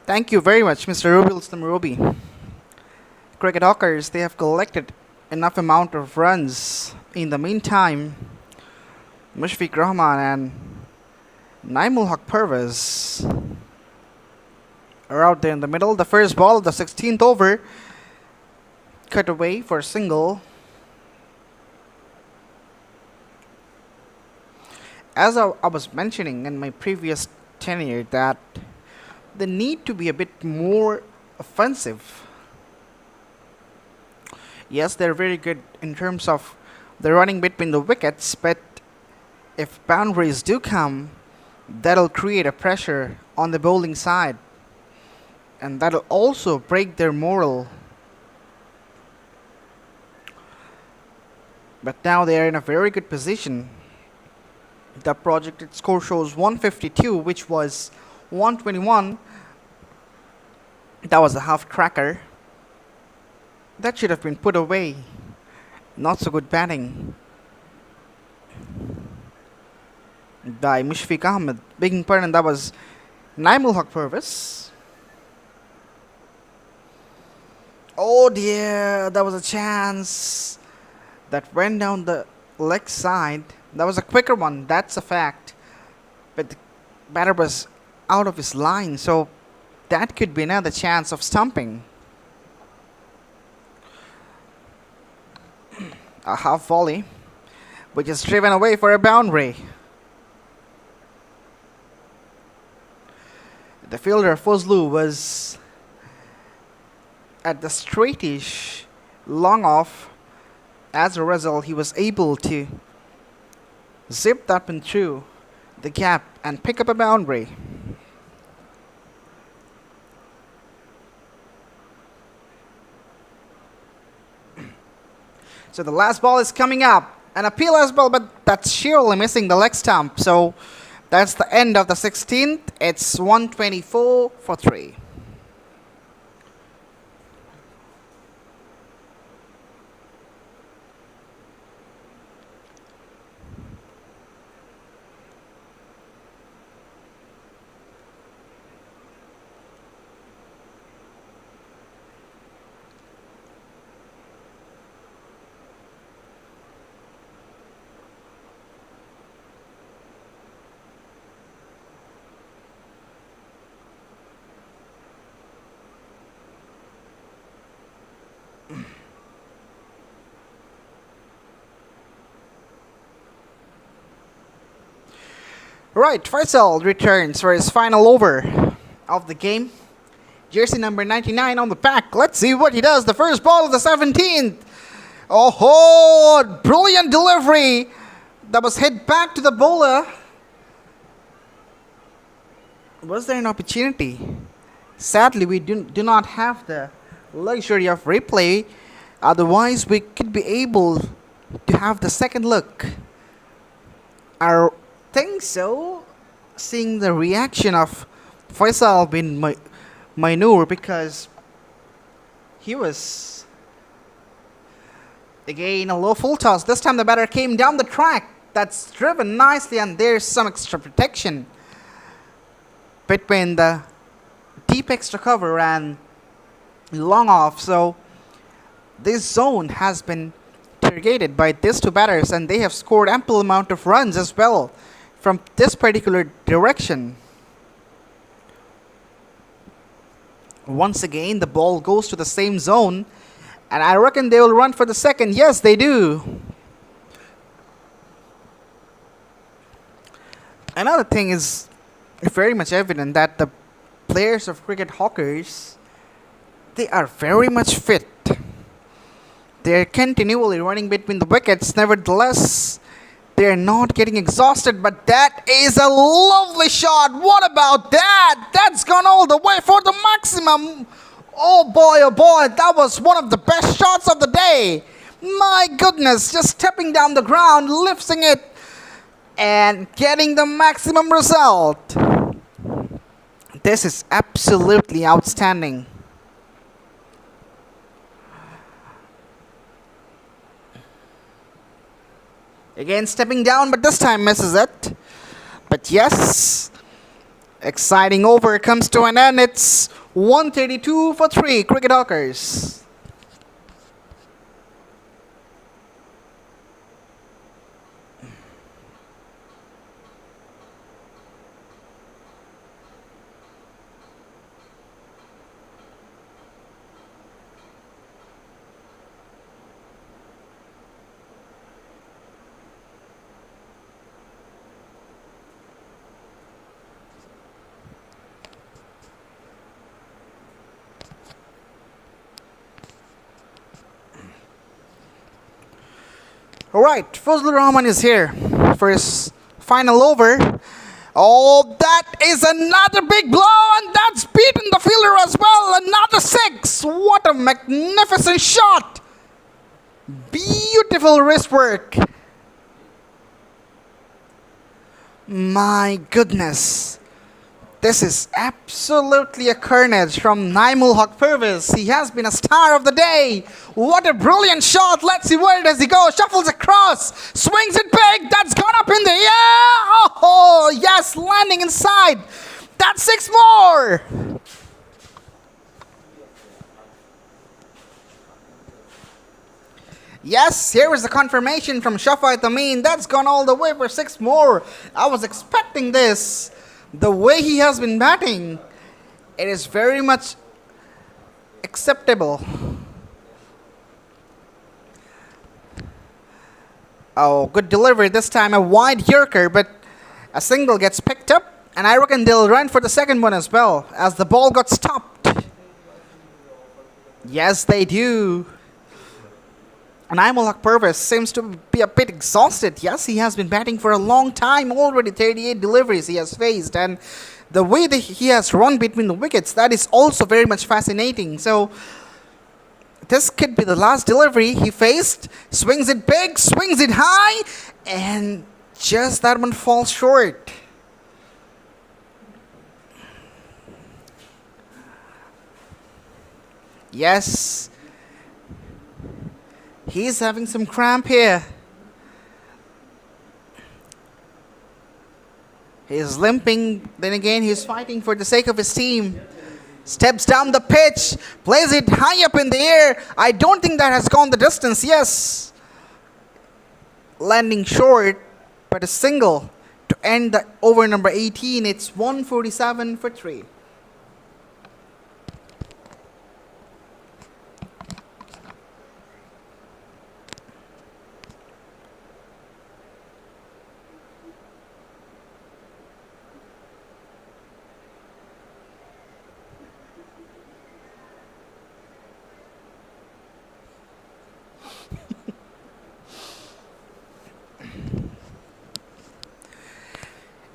Thank you very much, Mr. Ruby. Cricket Hawkers, they have collected enough amount of runs. In the meantime, Mushfiq Rahman and Naimul Haq Pervez are out there in the middle. The first ball of the 16th over, cut away for a single. As I was mentioning in my previous tenure that they need to be a bit more offensive. Yes, they're very good in terms of the running between the wickets, but if boundaries do come, that'll create a pressure on the bowling side, and that'll also break their morale. But now they are in a very good position. The projected score shows 152, which was 121. That was a half cracker. That should have been put away. Not so good batting by Mushfiq Ahmed. Begging pardon, that was Naimul Haq Purvis. Oh dear, that was a chance that went down the leg side. That was a quicker one, that's a fact. But the batter was out of his line, so that could be another chance of stumping. A half volley, which is driven away for a boundary. The fielder Fozlu was at the straightish long off. As a result, he was able to zip that one through the gap and pick up a boundary. So the last ball is coming up. An appeal as well, but that's surely missing the leg stump. So that's the end of the 16th. It's 124 for 3. Right, Faisal returns for his final over of the game. Jersey number 99 on the pack. Let's see what he does. The first ball of the 17th. Oh, brilliant delivery. That was hit back to the bowler. Was there an opportunity? Sadly, we do not have the luxury of replay. Otherwise, we could be able to have the second look. I think so. Seeing the reaction of Faisal bin Mainur, because he was again a low full toss. This time the batter came down the track. That's driven nicely, and there's some extra protection between the deep extra cover and long off. So this zone has been irrigated by these two batters, and they have scored ample amount of runs as well from this particular direction. Once again, the ball goes to the same zone, and I reckon they will run for the second. Yes, they do. Another thing is very much evident that the players of cricket hawkers, they are very much fit. They are continually running between the wickets. Nevertheless, they are not getting exhausted. But that is a lovely shot. What about that? That's gone all the way for the maximum. Oh boy, that was one of the best shots of the day. My goodness, just stepping down the ground, lifting it, and getting the maximum result. This is absolutely outstanding. Again stepping down, but this time misses it. But yes, exciting over comes to an end. It's 132 for 3 Cricket Hawkers. Alright, Fazlur Rahman is here for his final over. Oh, that is another big blow, and that's beaten the fielder as well. Another 6. What a magnificent shot. Beautiful wrist work. My goodness. This is absolutely a carnage from Naimul Haq Purvis. He has been a star of the day. What a brilliant shot. Let's see where does he go. Shuffles across. Swings it big. That's gone up in the air. Oh, yes, landing inside. That's 6 more. Yes, here is the confirmation from Shafat Amin. That's gone all the way for 6 more. I was expecting this. The way he has been batting, it is very much acceptable. Oh, good delivery this time. A wide Yorker, but a single gets picked up. And I reckon they'll run for the second one as well, as the ball got stopped. Yes, they do. And Imolak Purvis seems to be a bit exhausted. Yes, he has been batting for a long time. Already 38 deliveries he has faced. And the way that he has run between the wickets, that is also very much fascinating. So, this could be the last delivery he faced. Swings it big, swings it high. And just that one falls short. Yes. He's having some cramp here. He's limping. Then again, he's fighting for the sake of his team. Steps down the pitch. Plays it high up in the air. I don't think that has gone the distance. Yes. Landing short, but a single to end the over number 18. It's 147 for 3.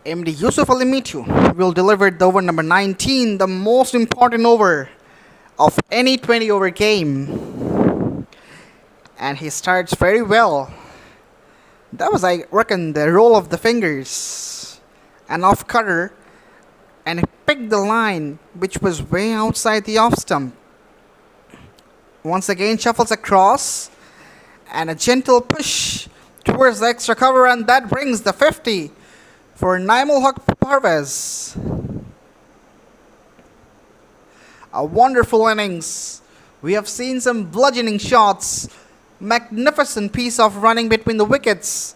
MD Yusuf Ali Mitu will deliver the over number 19, the most important over of any 20-over game. And he starts very well. That was, I reckon, the roll of the fingers. An off cutter. And he picked the line, which was way outside the off stump. Once again, shuffles across. And a gentle push towards the extra cover. And that brings the 50. For Naimul Haq Parvez. A wonderful innings. We have seen some bludgeoning shots. Magnificent piece of running between the wickets.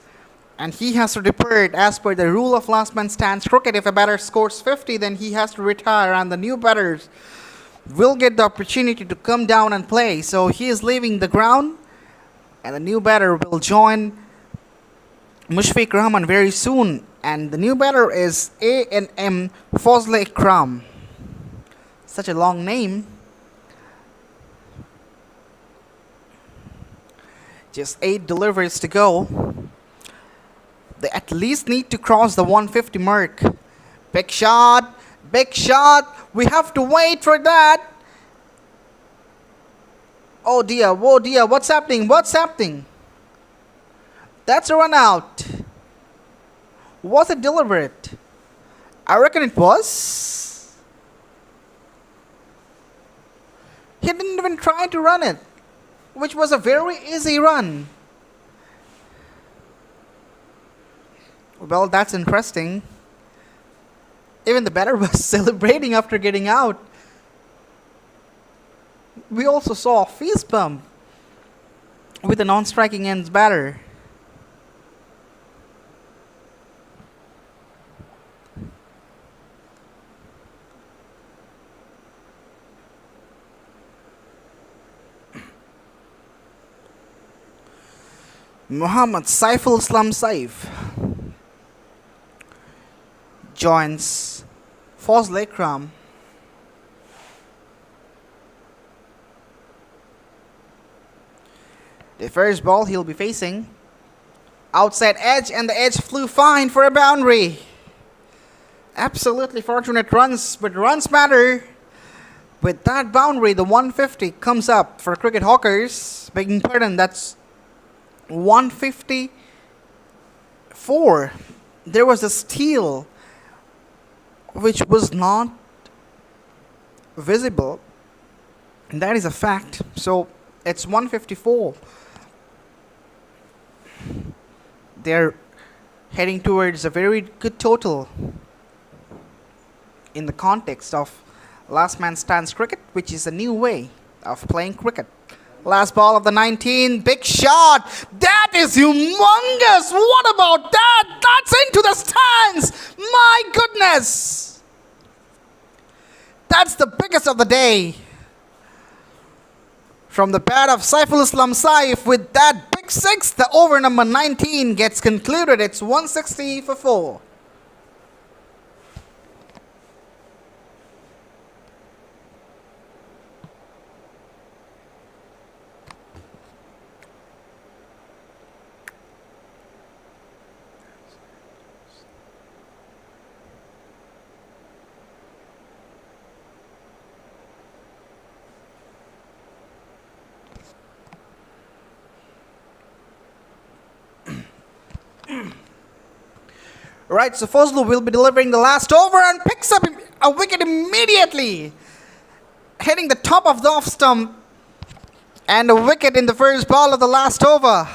And he has to depart as per the rule of last man stands cricket. If a batter scores 50, then he has to retire. And the new batters will get the opportunity to come down and play. So he is leaving the ground. And the new batter will join Mushfiq Rahman very soon. And the new batter is A&M Fazle Ikram. Such a long name. Just 8 deliveries to go. They at least need to cross the 150 mark. Big shot. Big shot. We have to wait for that. Oh dear. Oh dear. What's happening? What's happening? That's a run out. Was it deliberate? I reckon it was. He didn't even try to run it, which was a very easy run. Well, that's interesting. Even the batter was celebrating after getting out. We also saw a fist bump with a non-striking ends batter. Muhammad Saiful Islam Saif joins Fazle Ikram. The first ball he'll be facing. Outside edge, and the edge flew fine for a boundary. Absolutely fortunate runs, but runs matter. With that boundary, the 150 comes up for cricket hawkers. Begging pardon, that's 154. There was a steal which was not visible. And that is a fact. So it's 154. They're heading towards a very good total in the context of last man stands cricket, which is a new way of playing cricket. Last ball of the 19, big shot. That is humongous. What about that? That's into the stands. My goodness. That's the biggest of the day. From the bat of Saiful Islam Saif with that big six, the over number 19 gets concluded. It's 160 for 4. Right, so Fazlu will be delivering the last over and picks up a wicket immediately, hitting the top of the off stump, and a wicket in the first ball of the last over.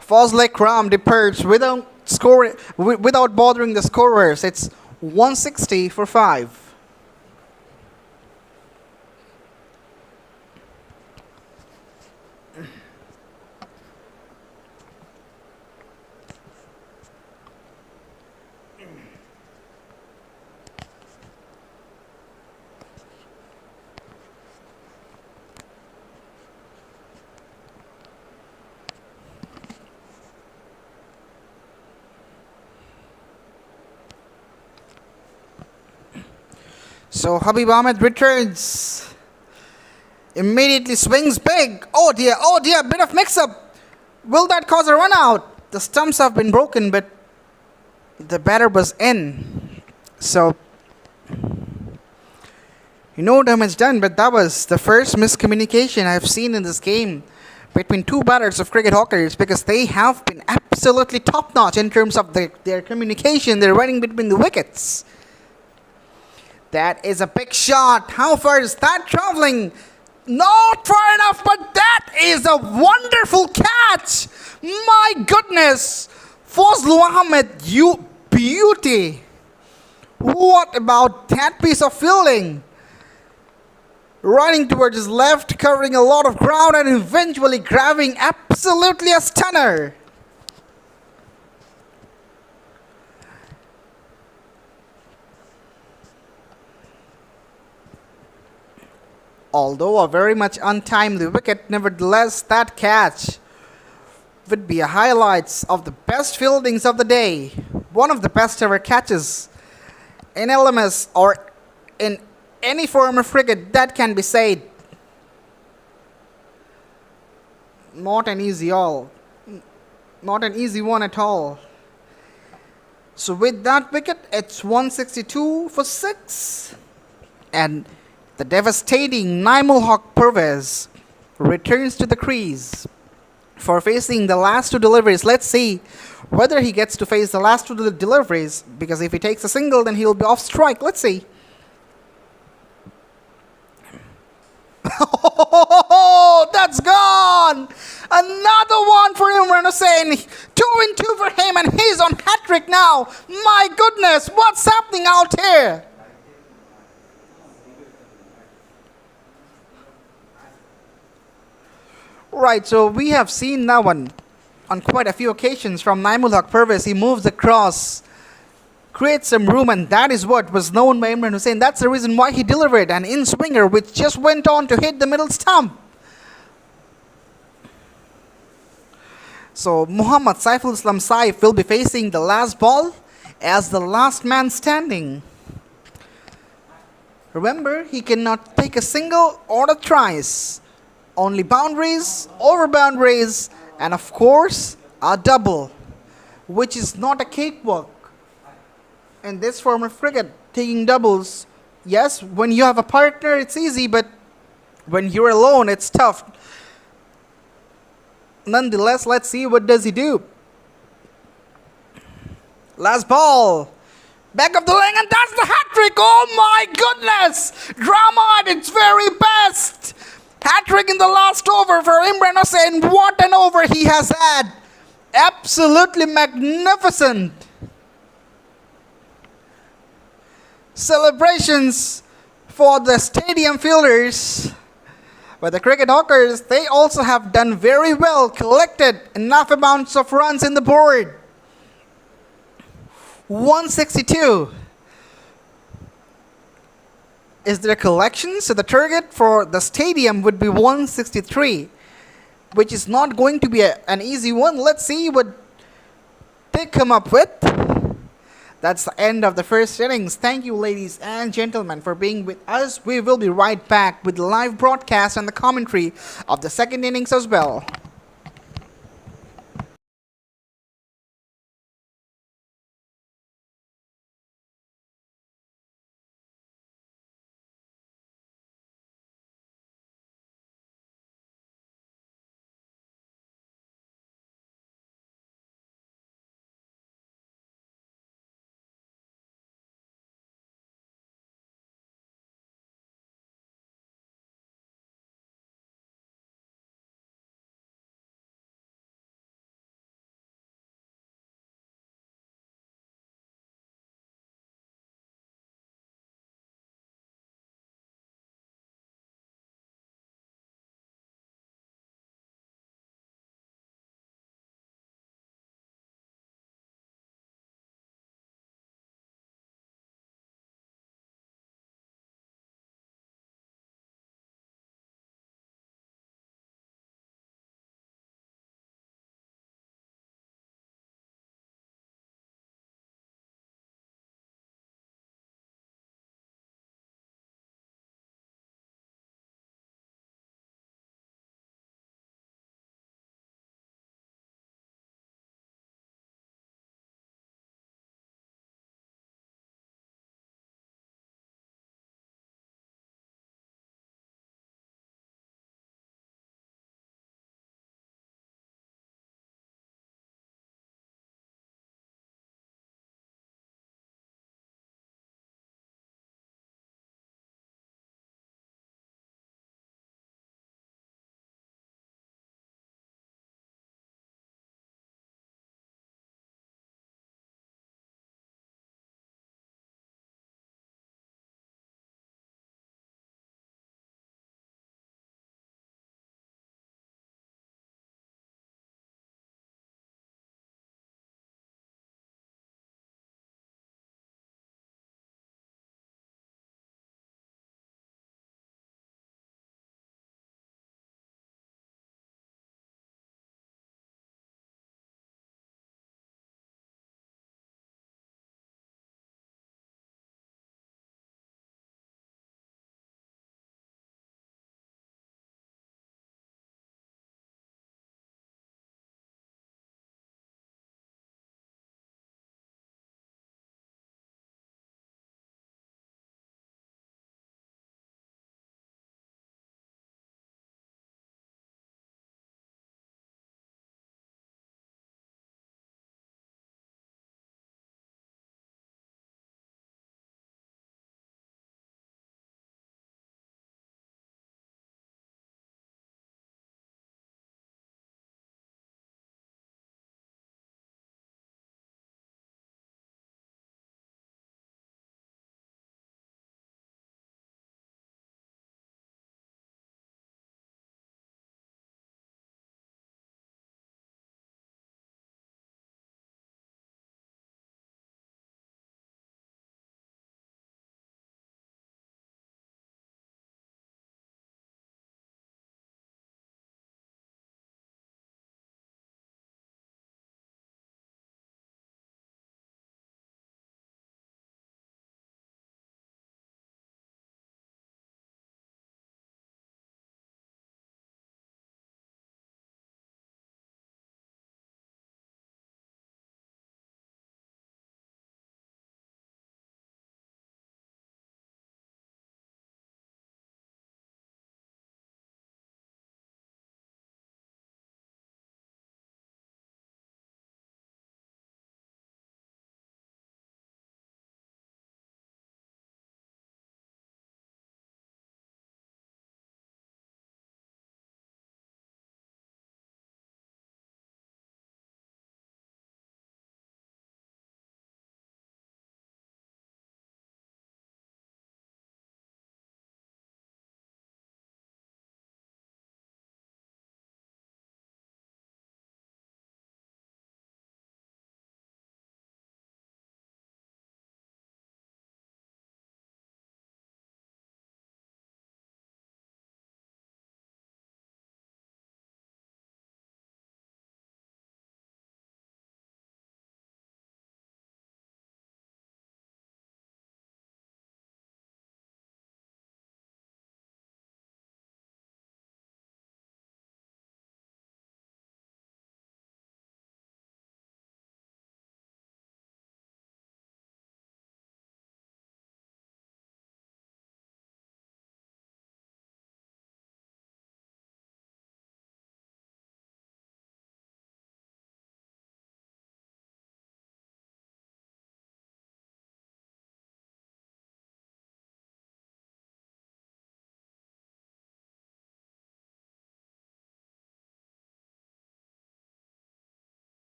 Fazle Akram departs without bothering the scorers. It's 160 for 5. So Habib Ahmed returns. Immediately swings big. Oh dear, bit of mix-up. Will that cause a run out? The stumps have been broken, but the batter was in. So, no damage done, but that was the first miscommunication I've seen in this game between two batters of cricket hawkers, because they have been absolutely top-notch in terms of their communication, their running between the wickets. That is a big shot. How far is that traveling? Not far enough, but that is a wonderful catch. My goodness. Fazlu Ahmed, you beauty. What about that piece of fielding? Running towards his left, covering a lot of ground, and eventually grabbing absolutely a stunner. Although a very much untimely wicket, nevertheless, that catch would be a highlights of the best fieldings of the day. One of the best ever catches in LMS or in any form of cricket, that can be said. Not an easy one at all. So with that wicket, it's 162 for 6. And the devastating Naimul Haq Pervez returns to the crease for facing the last two deliveries. Let's see whether he gets to face the last two deliveries, because if he takes a single, then he'll be off strike. Let's see. Oh, that's gone! Another one for Imran Hussain. 2-2 for him, and he's on hat-trick now. My goodness, what's happening out here? Right, so we have seen that one on quite a few occasions from Naimul Haq Pervez. He moves across, creates some room, and that is what was known by Imran Hussain. That's the reason why he delivered an in-swinger which just went on to hit the middle stump. So Muhammad Saiful Islam Saif will be facing the last ball as the last man standing. Remember, he cannot take a single or a thrice. Only boundaries, over boundaries, and of course, a double, which is not a cakewalk. In this form of cricket, taking doubles, yes, when you have a partner, it's easy, but when you're alone, it's tough. Nonetheless, let's see what does he do. Last ball. Back of the lane, and that's the hat trick. Oh my goodness! Drama at its very best. Hat trick in the last over for Imran Hussain. What an over he has had! Absolutely magnificent. Celebrations for the stadium fielders. But the cricket hawkers, they also have done very well, collected enough amounts of runs in the board. 162 is their collection, so the target for the stadium would be 163, which is not going to be an easy one. Let's see what they come up with. That's the end of the first innings. Thank you, ladies and gentlemen, for being with us. We will be right back with the live broadcast and the commentary of the second innings as well.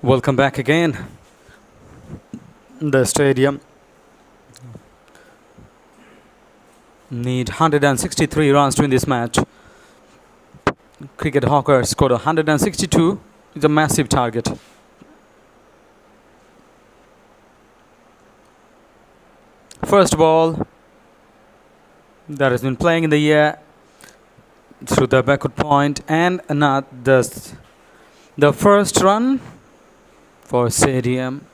Welcome back again. The stadium need 163 runs to win this match. Cricket Hawker scored 162. It's a massive target. First ball that has been playing in the air through the backward point, and not the first run for stadium.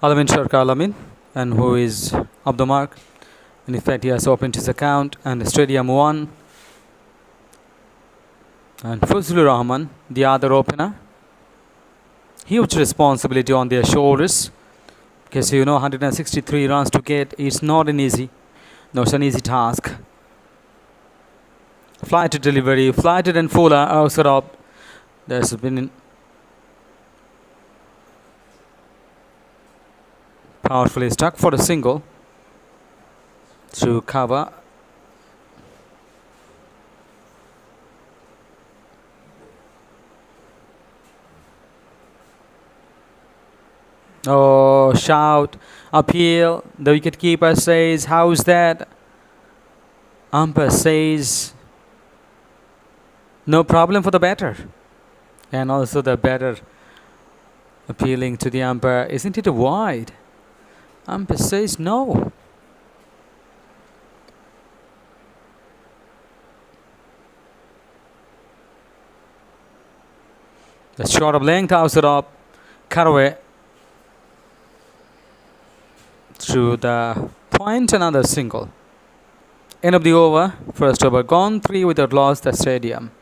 Alamin Sharka Alamin, and who is up the mark. In fact, he has opened his account, and stadium 1. And Fazlur Rahman, the other opener. Huge responsibility on their shoulders, because 163 runs to get is not an easy task. Flighted delivery, flighted and fuller outside up. There's been powerfully struck for a single to cover. Oh, shout, appeal. The wicketkeeper says, how's that? Umpire says, no problem for the batter. And also the batter appealing to the umpire, isn't it a wide? Umpire says no. The shot of length outside up, cut away through the point, another single. End of the over, first over gone, 3 without loss, the stadium.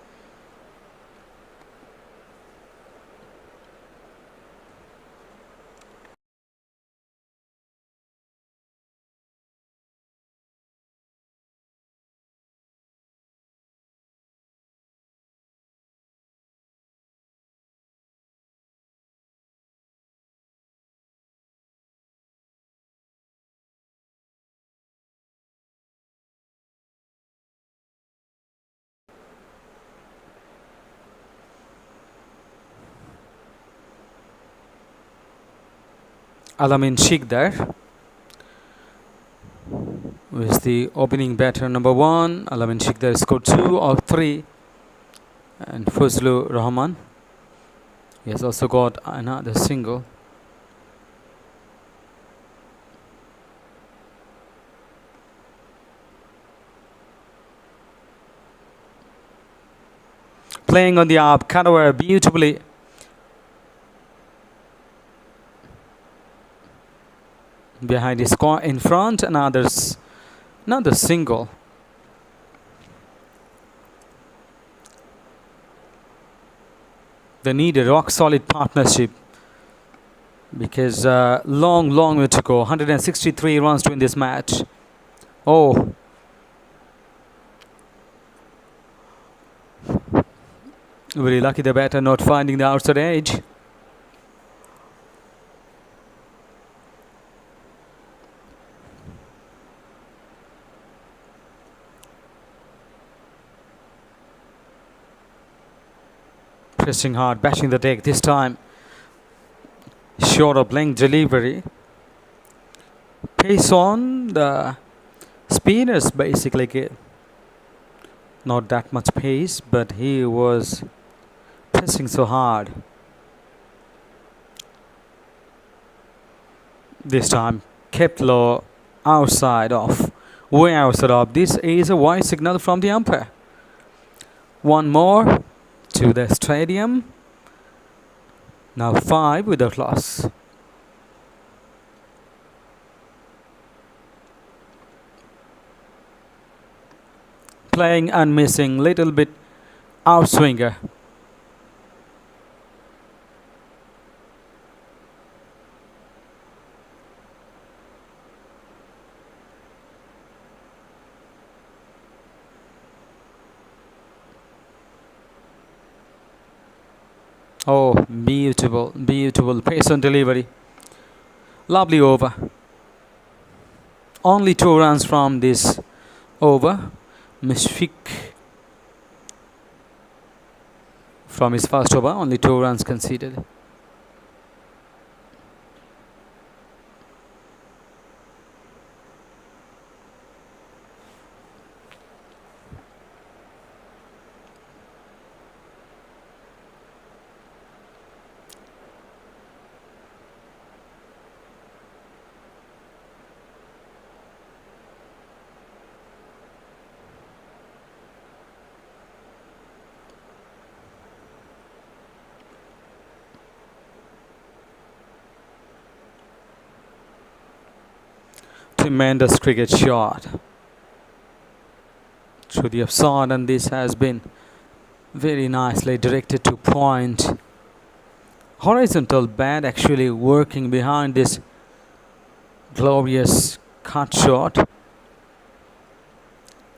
Alamin Shikdar, who is the opening batter number 1. Alamin Shikdar scored 2 of 3. And Fazlur Rahman, he has also got another single. Playing on the up, cut away beautifully. Behind his score in front, another single. They need a rock solid partnership, because long way to go. 163 runs to win this match. Oh, very lucky the batter not finding the outside edge. Pressing hard, bashing the deck this time. Short of length delivery. Pace on the spinners, basically. Not that much pace, but he was pressing so hard. This time kept low, outside off, way outside off. This is a wide signal from the umpire. One more to the stadium. Now 5 without loss. Playing and missing, little bit outswinger. Oh, beautiful pace on delivery. Lovely over. Only 2 runs from this over. Mishfik from his first over, only 2 runs conceded. Tremendous cricket shot through the offside, and this has been very nicely directed to point. Horizontal bat actually working behind this glorious cut shot.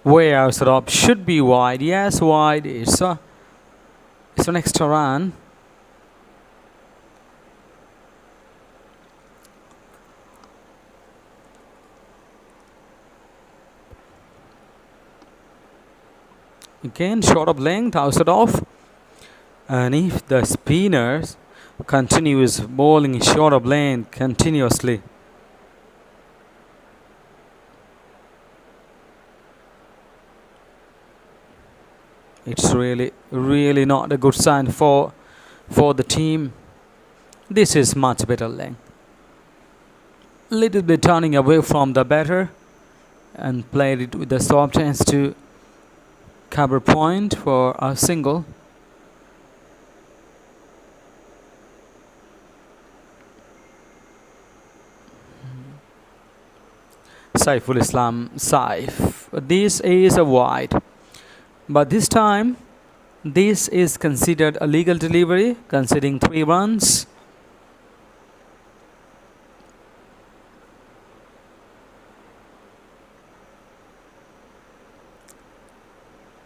Way outside up, should be wide. Yes, wide. It's an extra run. Again, short of length, outside off. And if the spinners continues bowling short of length continuously, it's really not a good sign for the team. This is much better length. Little bit turning away from the batter and played it with the soft chance to cover point for a single. Saiful Islam Saif. This is a wide, but this time this is considered a legal delivery, conceding 3 runs.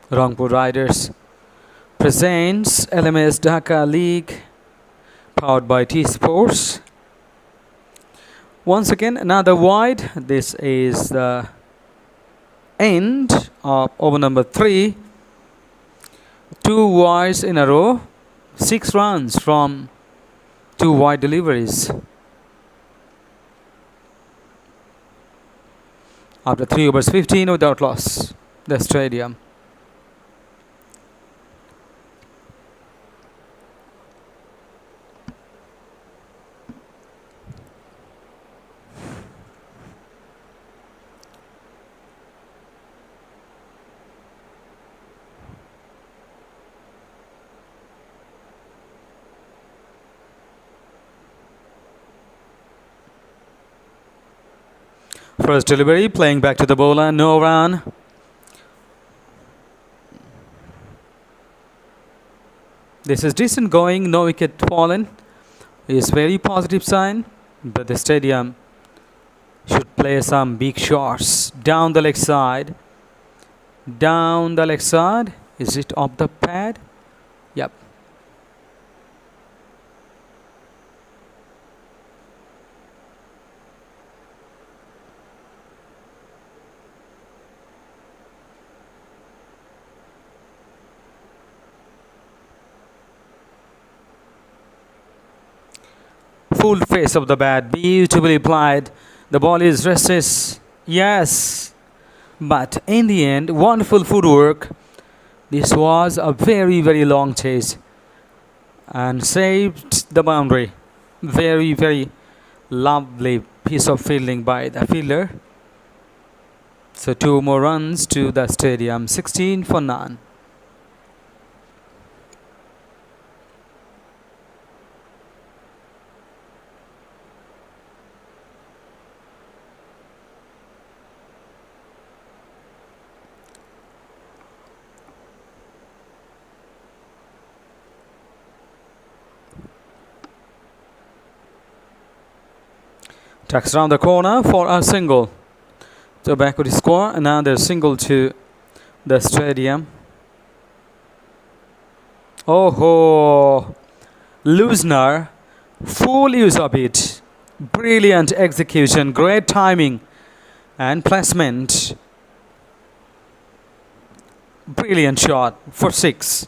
Rangpur Riders presents LMS Dhaka League, powered by TSports. Once again, another wide. This is the end of over number 3. 2 wides in a row, 6 runs from 2 wide deliveries. After 3 overs 15 without loss, the stadium. First delivery, playing back to the bowler, no run. This is decent going, no wicket fallen. It's very positive sign, but the stadium should play some big shots. Down the leg side. Down the leg side. Is it off the pad? Yep. Full face of the bat, beautifully applied. The ball is restless, yes, but in the end, wonderful footwork. This was a very long chase and saved the boundary. Very lovely piece of fielding by the fielder. So 2 more runs to the stadium, 16 for none. Tucks around the corner for a single. So backward score, another single to the stadium. Oh ho! Loosner, full use of it. Brilliant execution, great timing and placement. Brilliant shot for 6.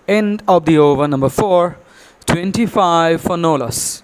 End of the over, number 4. 25 for no loss.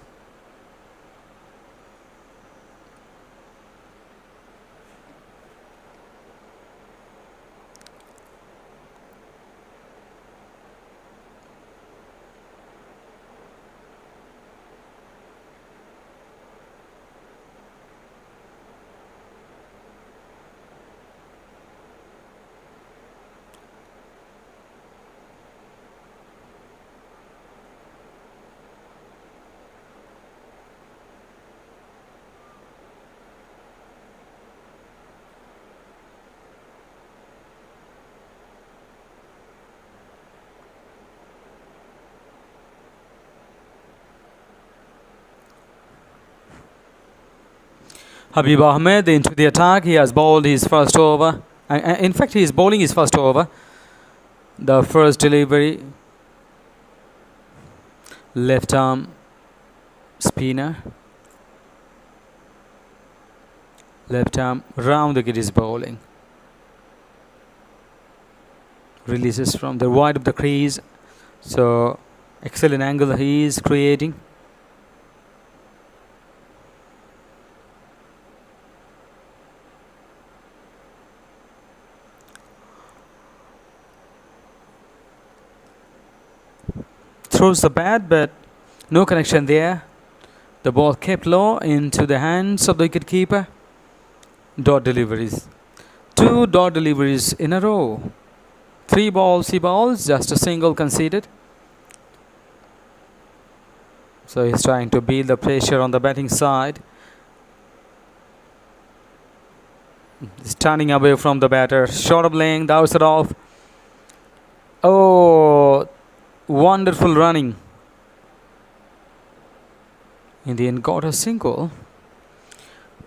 Habib Ahmed into the attack. He has bowled his first over. In fact, he is bowling his first over. The first delivery. Left arm spinner. Left arm round the gate is bowling. Releases from the wide of the crease. So, excellent angle he is creating. Throws the bat, but no connection there. The ball kept low into the hands of the wicketkeeper. Dot deliveries. 2 dot deliveries in a row. 3 balls he bowls, just a single conceded. So he's trying to build the pressure on the batting side. He's turning away from the batter. Short of length, outside off. Oh, wonderful running. Indian got a single.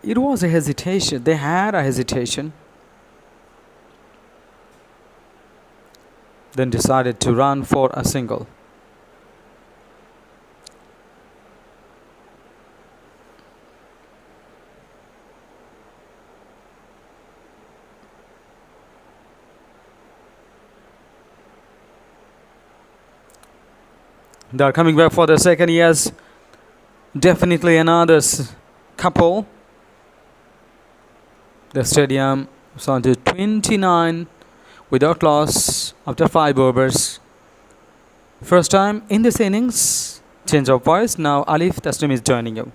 It was a hesitation. They had a hesitation. Then decided to run for a single. They are coming back for the second. Yes, definitely another couple. The stadium is on to 29 without loss after 5 overs. First time in this innings. Change of voice. Now Alif Taslim is joining you.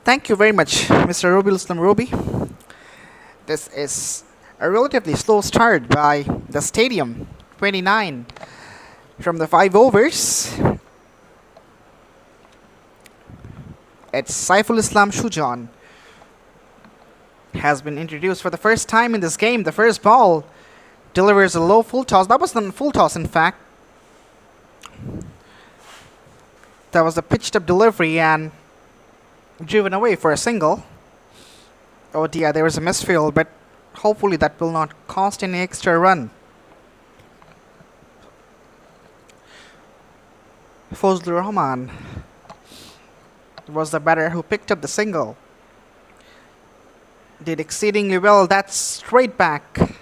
Thank you very much, Mr. Robil Islam Robi. This is a relatively slow start by the stadium. 29 from the 5 overs. It's Saiful Islam Shujan has been introduced for the first time in this game. The first ball delivers a low full toss. That was the full toss, in fact. That was a pitched up delivery and driven away for a single. Oh dear, there was a misfield, but hopefully that will not cost any extra run. Fozlur Rahman was the batter who picked up the single. Did exceedingly well. That's straight back.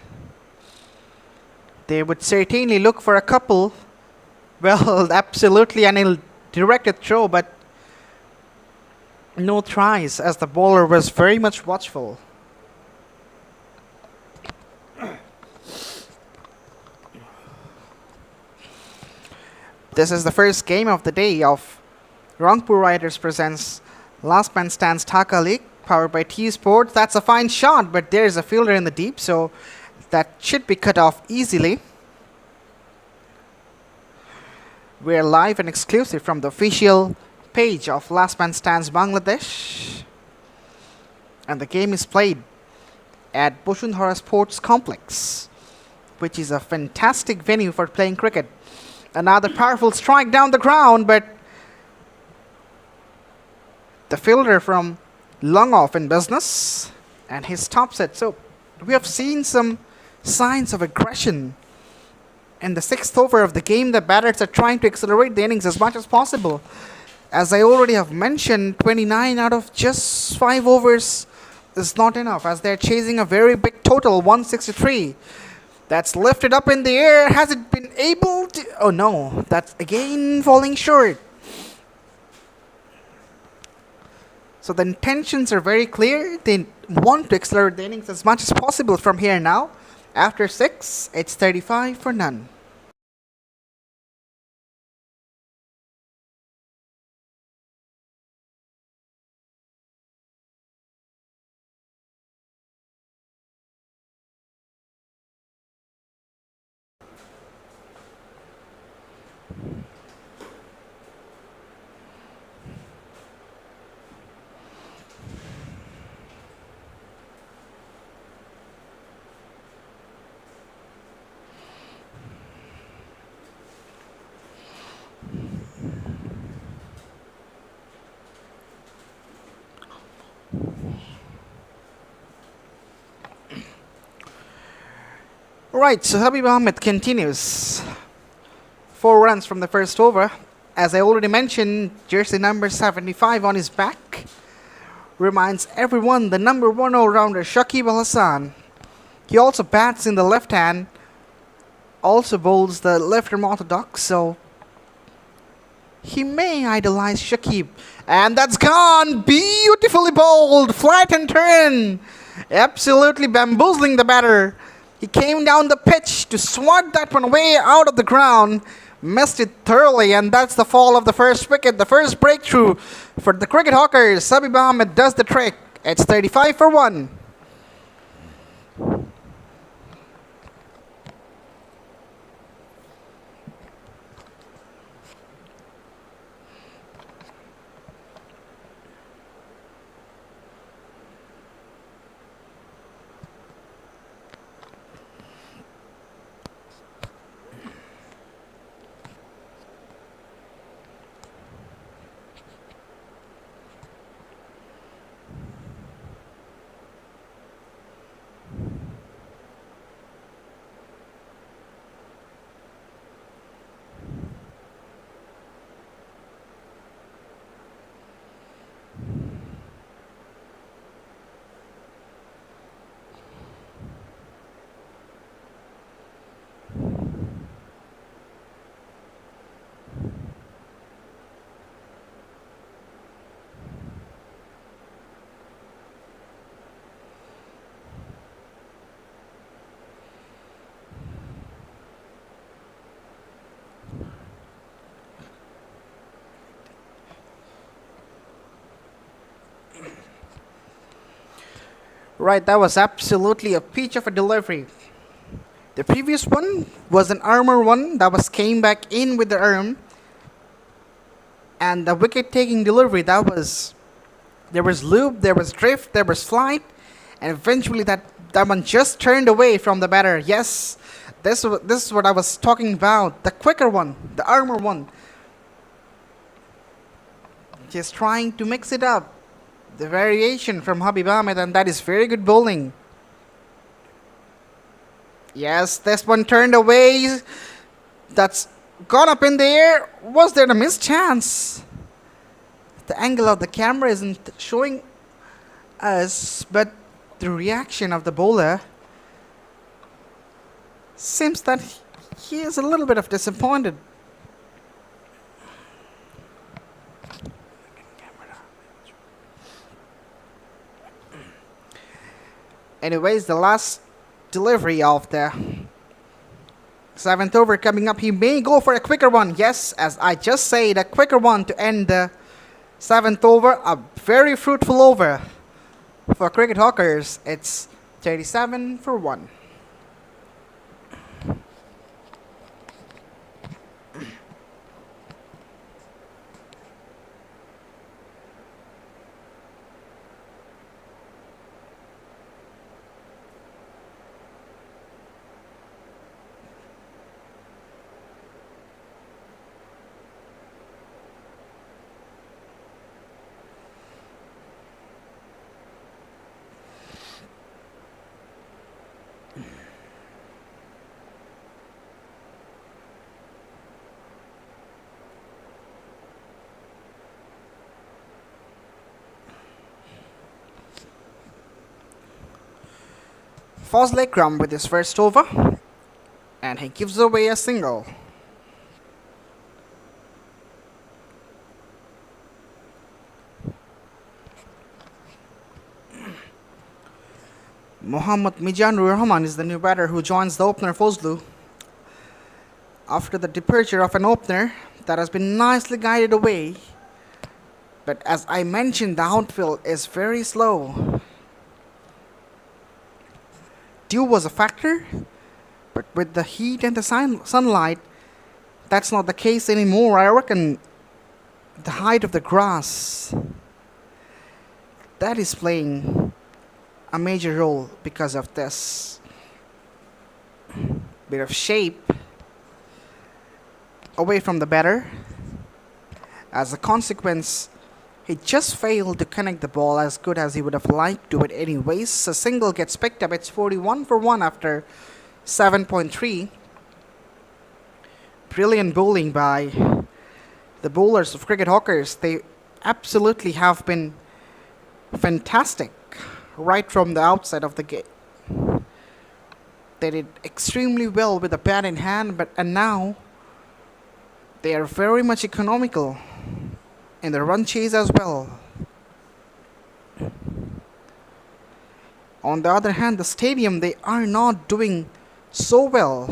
They would certainly look for a couple. Well, absolutely an ill-directed throw, but no tries as the bowler was very much watchful. This is the first game of the day of Rangpur Riders presents Last Man Stands Dhaka League, powered by TSports. That's a fine shot, but there is a fielder in the deep, so that should be cut off easily. We're live and exclusive from the official page of Last Man Stands Bangladesh, and the game is played at Bosundhara Sports Complex which is a fantastic venue for playing cricket. Another powerful strike down the ground, but the fielder from long off in business, and he stops it. So we have seen some signs of aggression. In the sixth over of the game, the batters are trying to accelerate the innings as much as possible. As I already have mentioned, 29 out of just 5 overs is not enough, as they're chasing a very big total, 163. That's lifted up in the air. Has it been able to... Oh no, that's again falling short. So the intentions are very clear. They want to accelerate the innings as much as possible from here now. After 6, it's 35 for none. Right, so Habib Ahmed continues. 4 runs from the first over. As I already mentioned, jersey number 75 on his back reminds everyone the number 1 all-rounder Shakib Al Hasan. He also bats in the left hand, also bowls the left-arm orthodox, so he may idolize Shakib. And that's gone! Beautifully bowled! Flat and turn! Absolutely bamboozling the batter. He came down the pitch to swat that one way out of the ground. Missed it thoroughly, and that's the fall of the first wicket. The first breakthrough for the Cricket Hawkers. Habib Ahmed does the trick. It's 35 for 1. Right, that was absolutely a peach of a delivery. The previous one was an armour one that was came back in with the arm. And the wicket-taking delivery, that was... There was loop, there was drift, there was flight. And eventually that one just turned away from the batter. Yes, this is what I was talking about. The quicker one, the armour one. Just trying to mix it up. The variation from Habib Ahmed, and that is very good bowling. Yes, this one turned away. That's gone up in the air. Was there a missed chance? The angle of the camera isn't showing us, but the reaction of the bowler seems that he is a little bit of disappointed. Anyways, the last delivery of the 7th over coming up. He may go for a quicker one. Yes, as I just said, a quicker one to end the 7th over. A very fruitful over for Cricket Hawkers. It's 37 for 1. Fazle Krum with his first over, and he gives away a single. Mohammad Mijanur Rahman is the new batter who joins the opener Fazlu after the departure of an opener that has been nicely guided away. But as I mentioned, the outfield is very slow. Dew was a factor, but with the heat and the sunlight, that's not the case anymore. I reckon the height of the grass, that is playing a major role because of this bit of shape away from the batter. As a consequence, he just failed to connect the ball as good as he would have liked to. But anyways, a single gets picked up. It's 41 for 1 after 7.3. Brilliant bowling by the bowlers of Cricket Hawkers. They absolutely have been fantastic right from the outside of the gate. They did extremely well with the bat in hand, and now they are very much economical in the run chase as well. On the other hand, the stadium, they are not doing so well.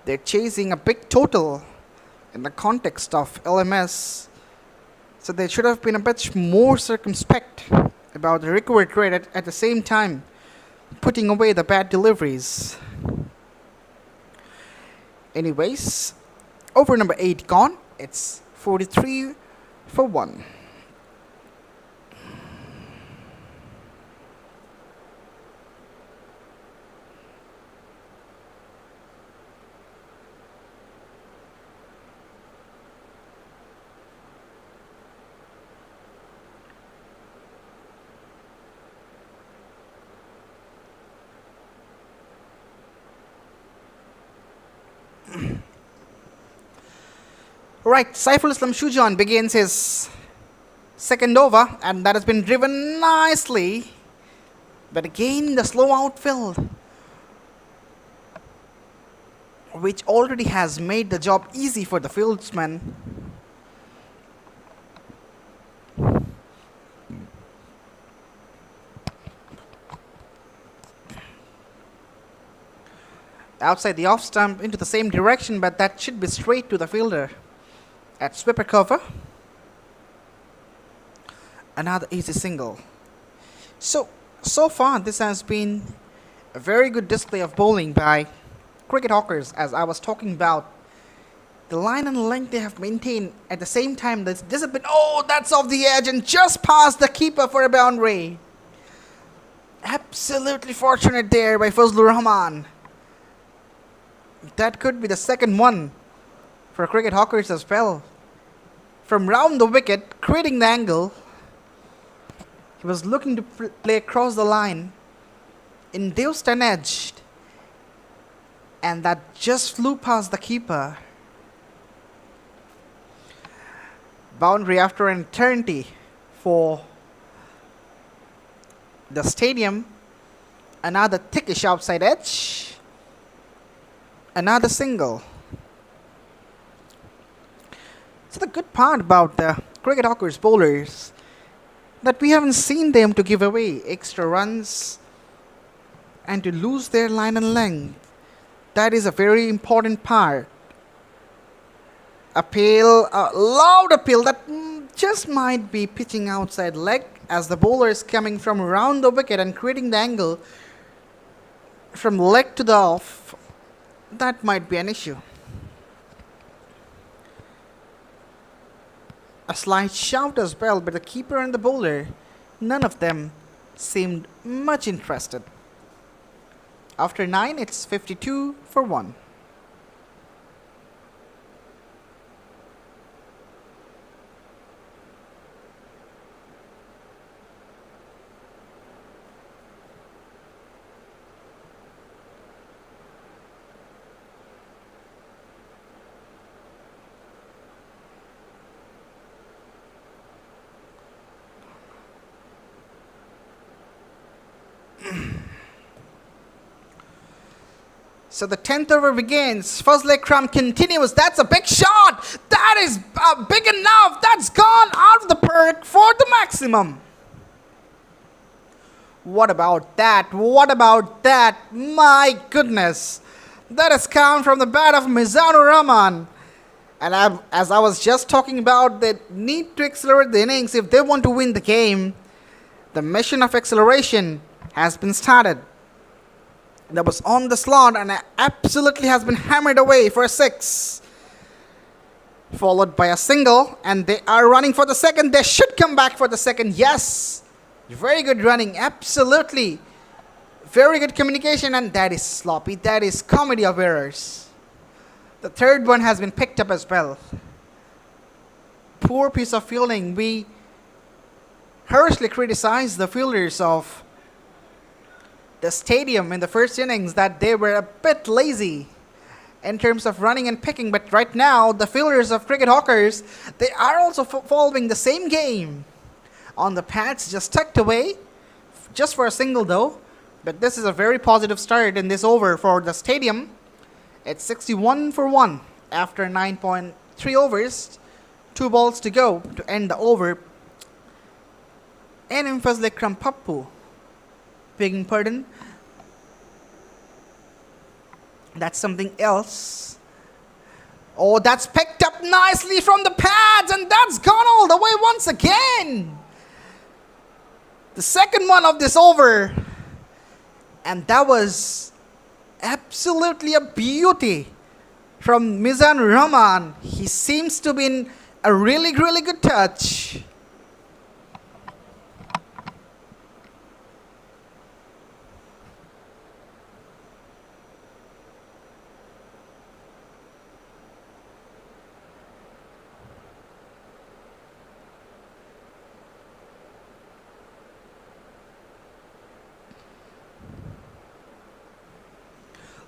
They're chasing a big total in the context of LMS, so they should have been a bit more circumspect about the required rate at the same time putting away the bad deliveries. Anyways, over number 8 gone. It's 43 for 1. Right, Saiful Islam Shujan begins his second over, and that has been driven nicely. But again, the slow outfield, which already has made the job easy for the fieldsman. Outside the off stump into the same direction, but that should be straight to the fielder. At sweeper cover, another easy single. So far this has been a very good display of bowling by Cricket Hawkers. As I was talking about, the line and length they have maintained. At the same time, this has been, oh, that's off the edge and just past the keeper for a boundary. Absolutely fortunate there by Fazlur Rahman. That could be the second one for Cricket Hawkers as well. From round the wicket, creating the angle, he was looking to play across the line, induced and edged, and that just flew past the keeper. Boundary after an eternity for the stadium. Another thickish outside edge. Another single. So the good part about the Cricket Hawkers bowlers, that we haven't seen them to give away extra runs and to lose their line and length. That is a very important part. A loud appeal that just might be pitching outside leg as the bowler is coming from around the wicket and creating the angle from leg to the off. That might be an issue. A slight shout as well, but the keeper and the bowler, none of them seemed much interested. After 9, it's 52 for 1. So the 10th over begins. Fazle Kram continues. That's a big shot. That is big enough. That's gone out of the park for the maximum. What about that? What about that? My goodness. That is count from the bat of Mizanur Rahman. And as I was just talking about, they need to accelerate the innings if they want to win the game. The mission of acceleration has been started. That was on the slot and absolutely has been hammered away for a 6. Followed by a single, and they are running for the second. They should come back for the second. Yes. Very good running. Absolutely. Very good communication, and that is sloppy. That is comedy of errors. The third one has been picked up as well. Poor piece of fielding. We harshly criticize the fielders of the stadium in the first innings that they were a bit lazy in terms of running and picking, but right now the fielders of Cricket Hawkers, they are also following the same game on the pads, just tucked away, just for a single though. But this is a very positive start in this over for the stadium. It's 61 for 1 after 9.3 overs, 2 balls to go to end the over. And Fazle Kram Pappu, begging pardon, that's something else. Oh, that's picked up nicely from the pads, and that's gone all the way once again. The second one of this over, and that was absolutely a beauty from Mizanur Rahman. He seems to be in a really good touch.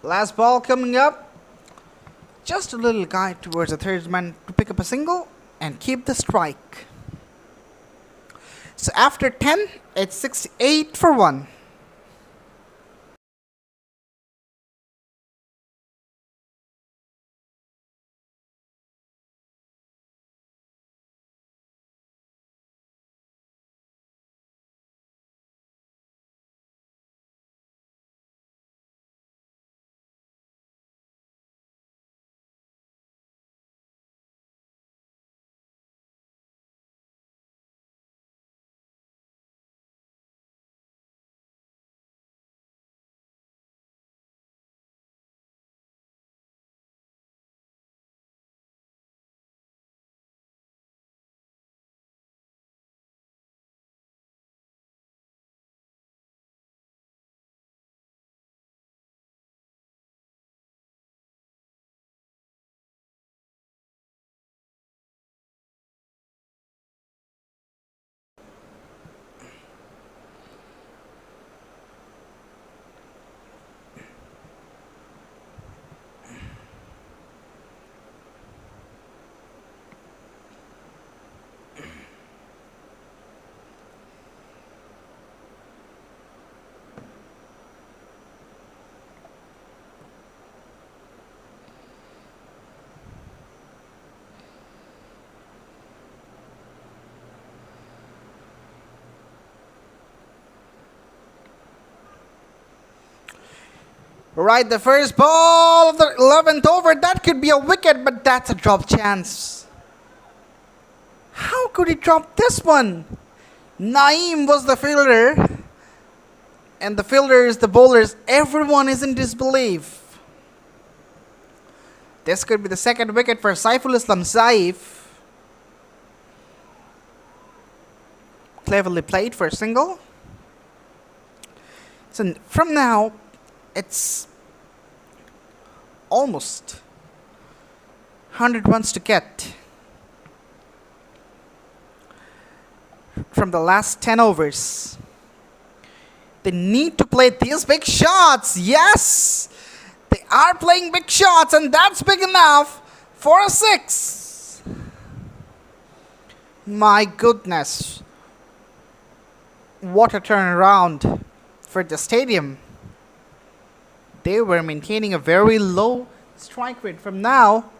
Last ball coming up. Just a little guide towards the third man to pick up a single and keep the strike. So after 10, it's 68 for 1. Right, the first ball of the 11th over, that could be a wicket, but that's a drop chance. How could he drop this one? Naeem was the fielder, and the fielders, the bowlers, everyone is in disbelief. This could be the second wicket for Saiful Islam Saif. Cleverly played for a single. So from now, it's almost 100 runs to get from the last 10 overs. They need to play these big shots. Yes, they are playing big shots, and that's big enough for a 6. My goodness, what a turnaround for the stadium. they were maintaining a very low strike rate. From now,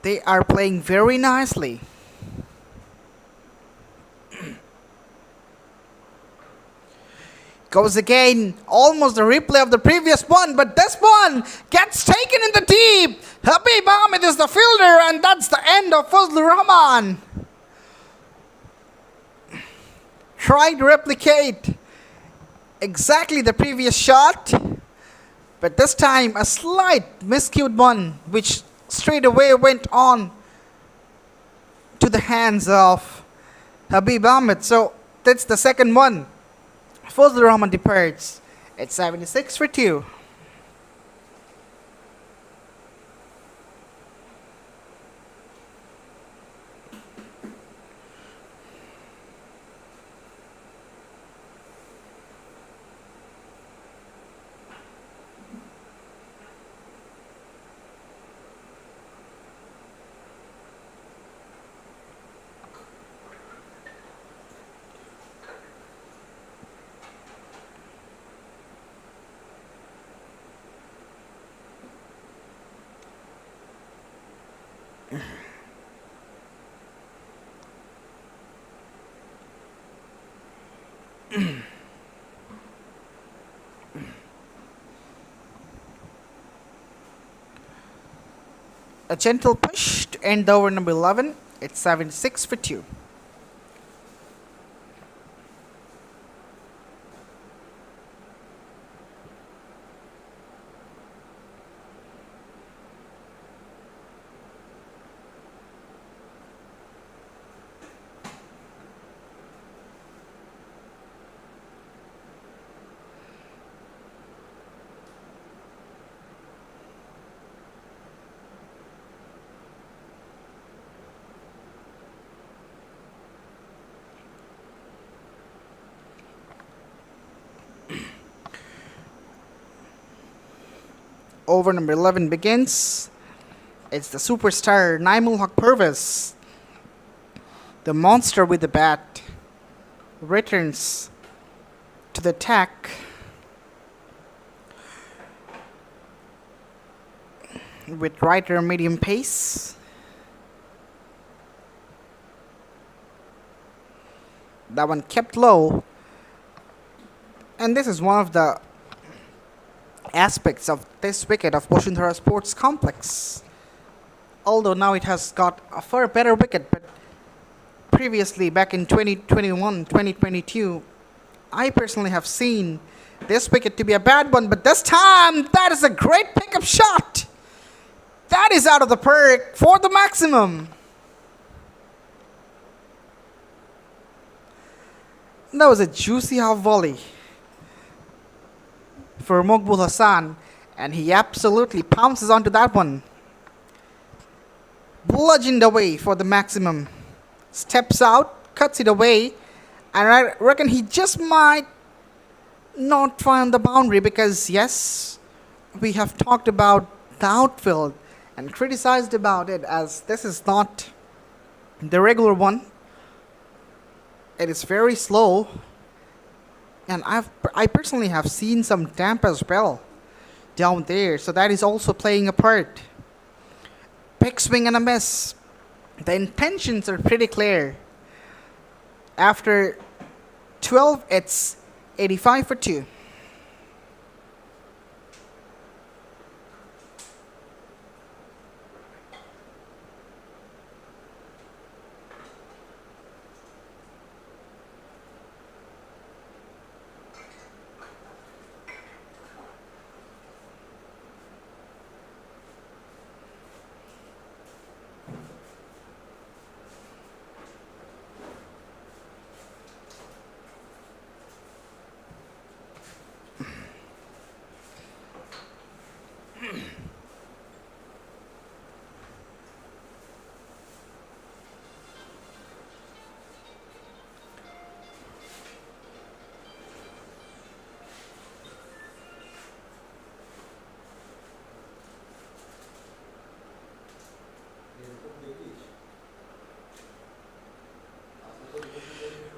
they are playing very nicely. Goes again, almost the replay of the previous one, but this one gets taken in the deep. Habib Ahmed is the fielder, and that's the end of Fazlur Rahman. Tried to replicate exactly the previous shot, but this time a slight miscued one, which straight away went on to the hands of Habib Ahmed. So that's the second one. Fazlur Rahman departs at 76 for 2. A gentle push to end over number 11. It's 76 for 2. Over number 11 begins. It's the superstar Naimul Haq Pervez. The monster with the bat returns to the attack. With right arm medium pace. That one kept low. And this is one of the aspects of this wicket of Basuntara Sports Complex. Although now it has got a far better wicket, but previously back in 2021, 2022, I personally have seen this wicket to be a bad one, but this time that is a great pickup shot. That is out of the park for the maximum. That was a juicy half volley for Mokbul Hassan, and he absolutely pounces onto that one. Bludgeoned away for the maximum. Steps out, cuts it away, and I reckon he just might not find the boundary because, yes, we have talked about the outfield and criticized about it as this is not the regular one. It is very slow. And I personally have seen some damp as well down there, so that is also playing a part. Pick swing and a miss. The intentions are pretty clear. After 12, it's 85 for 2.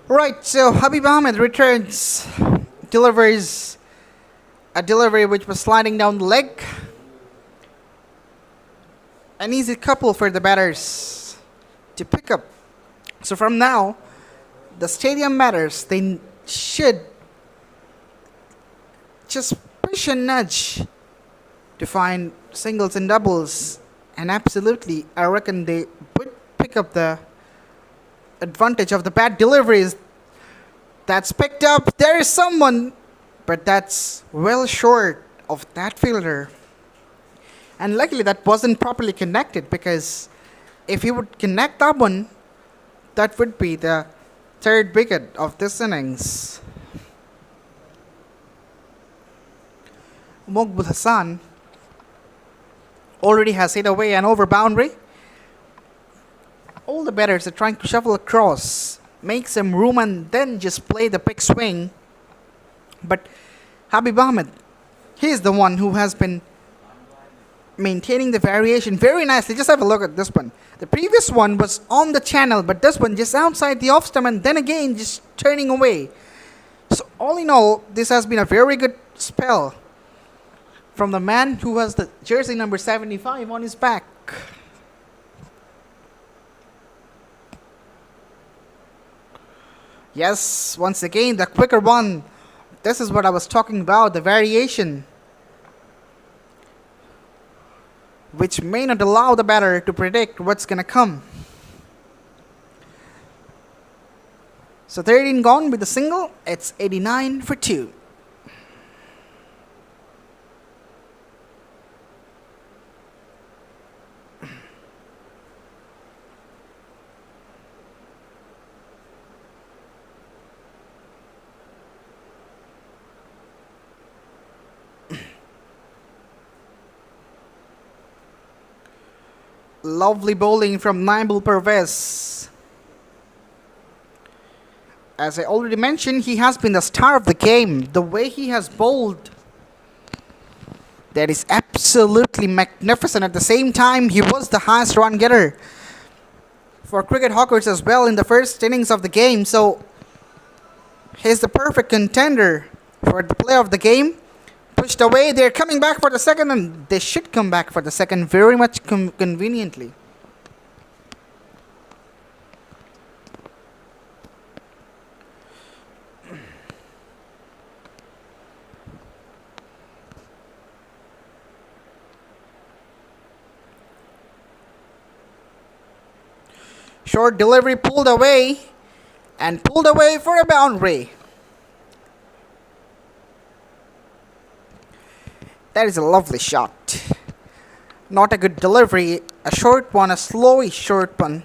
Right, so Habib Ahmed returns, delivers A delivery which was sliding down the leg. An easy couple for the batters to pick up. So from now, the stadium batters, they should just push and nudge to find singles and doubles. And absolutely, I reckon they would pick up the advantage of the bad deliveries. That's picked up. There is someone, but that's well short of that fielder. And luckily that wasn't properly connected, because if he would connect that one, that would be the third wicket of this innings. Muqbil Hassan already has hit away an over boundary. All the batters are trying to shuffle across, make some room and then just play the big swing. But Habib Ahmed, he is the one who has been maintaining the variation very nicely. Just have a look at this one. The previous one was on the channel, but this one just outside the off stump and then again just turning away. So all in all, this has been a very good spell from the man who has the jersey number 75 on his back. Yes, once again, the quicker one. This is what I was talking about, the variation, which may not allow the batter to predict what's going to come. So 13 gone with the single. It's 89 for 2. Lovely bowling from Naimul Pervez. As I already mentioned, he has been the star of the game. The way he has bowled, that is absolutely magnificent. At the same time, he was the highest run getter for Cricket Hawkers as well in the first innings of the game. So he's the perfect contender for the play of the game. Pushed away, they're coming back for the second, and they should come back for the second very much conveniently. Short delivery pulled away, and pulled away for a boundary. That is a lovely shot. Not a good delivery. A short one, a slowy short one.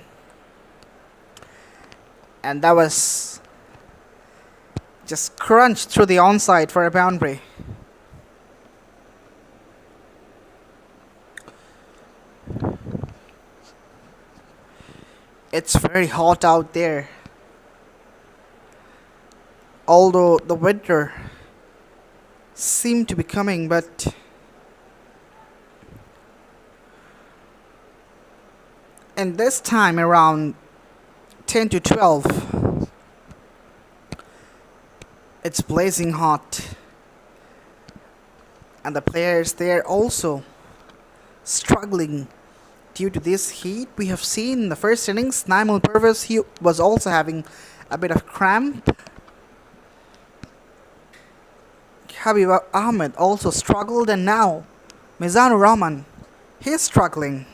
And that was just crunched through the onside for a boundary. It's very hot out there. Although the winter seemed to be coming, but and this time around 10 to 12, it's blazing hot, and the players there also struggling due to this heat. We have seen in the first innings, Naimul Pervez, he was also having a bit of cramp. Habib Ahmed also struggled, and now Mizanur Rahman, he's struggling.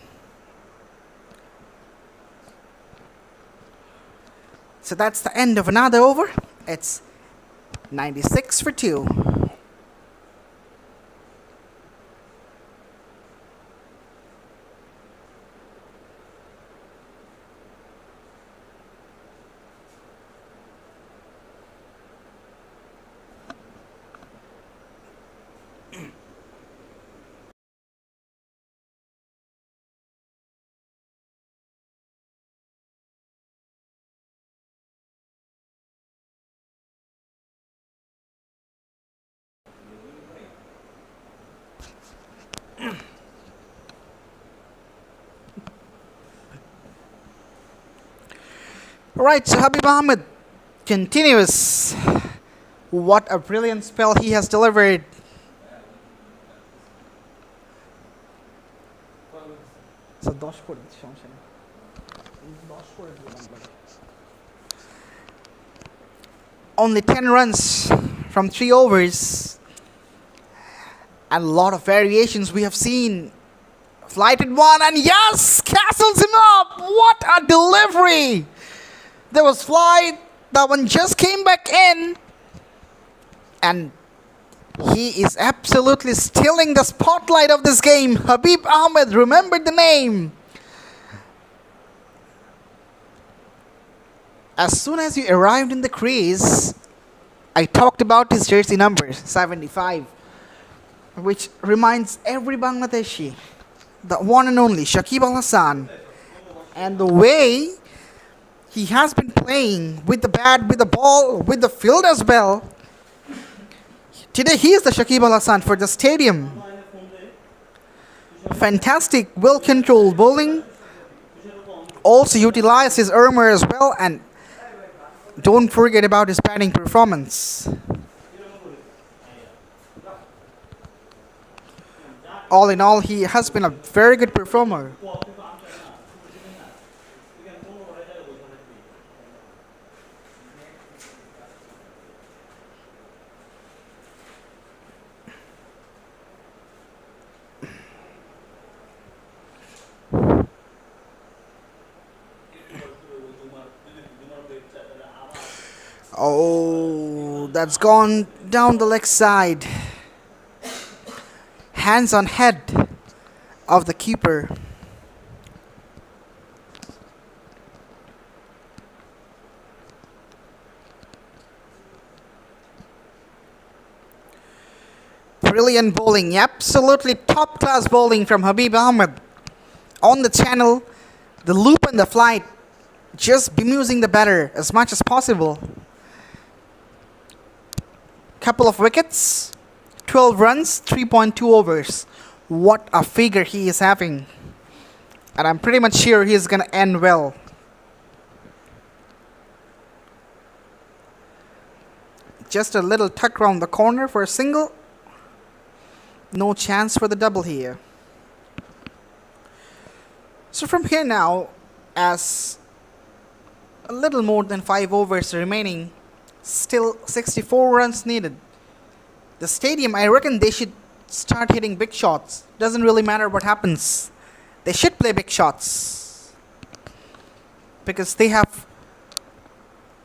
So that's the end of another over. It's 96 for 2. Right, so Habib Ahmed continues. What a brilliant spell he has delivered. আচ্ছা 10 করে দিচ্ছি, সমস্যা নেই, 10 করে দিলাম বাবা। Only 10 runs from 3 overs, and a lot of variations we have seen. Flighted one, and yes, castles him up. What a delivery! There was flight. That one just came back in, and he is absolutely stealing the spotlight of this game. Habib Ahmed, remember the name. As soon as you arrived in the crease, I talked about his jersey number 75, which reminds every Bangladeshi, the one and only Shakib Al Hassan, and the way he has been playing with the bat, with the ball, with the field as well. Today he is the Shakib Al Hassan for the stadium. Fantastic, well-controlled bowling. Also utilized his armor as well, and don't forget about his batting performance. All in all, he has been a very good performer. Oh, that's gone down the leg side. Hands on head of the keeper. Brilliant bowling, absolutely top class bowling from Habib Ahmed. On the channel, the loop and the flight, just bemusing the batter as much as possible. Couple of wickets, 12 runs, 3.2 overs. What a figure he is having. And I'm pretty much sure he is going to end well. Just a little tuck round the corner for a single. No chance for the double here. So from here now, as a little more than 5 overs remaining, still 64 runs needed. The stadium, I reckon they should start hitting big shots. Doesn't really matter what happens. They should play big shots. Because they have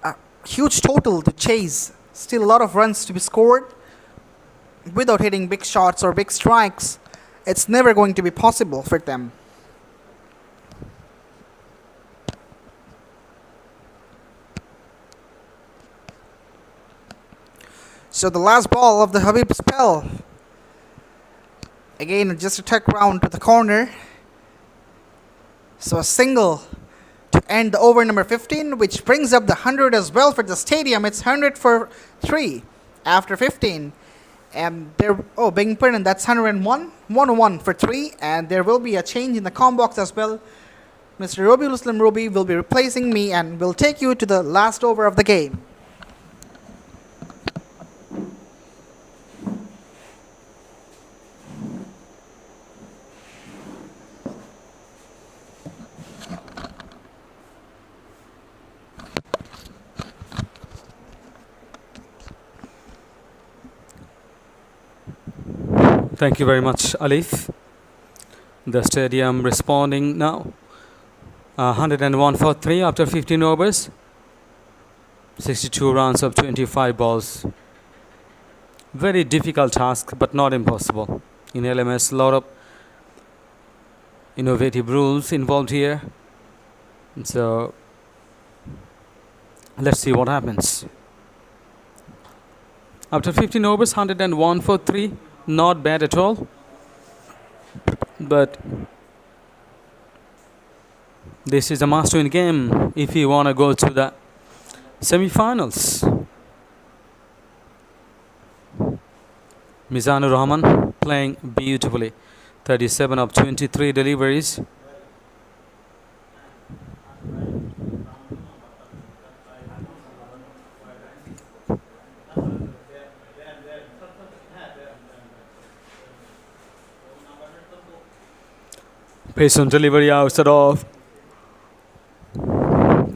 a huge total to chase. Still a lot of runs to be scored. Without hitting big shots or big strikes, it's never going to be possible for them. So the last ball of the Habib spell. Again, just a tuck round to the corner. So a single to end the over number 15, which brings up the 100 as well for the stadium. It's 100 for 3 after 15. And there, oh, begging pardon, that's 101. 101 for 3. And there will be a change in the com box as well. Mr. Robiul Islam Robi will be replacing me and will take you to the last over of the game. Thank you very much, Alif. The stadium responding now. 101 for 3 after 15 overs. 62 runs of 25 balls. Very difficult task, but not impossible. In LMS, a lot of innovative rules involved here. So, let's see what happens. After 15 overs, 101 for 3. Not bad at all. But this is a must-win game if you want to go to the semi-finals. Mizanur Rahman playing beautifully. 37 of 23 deliveries. Patient delivery outside off.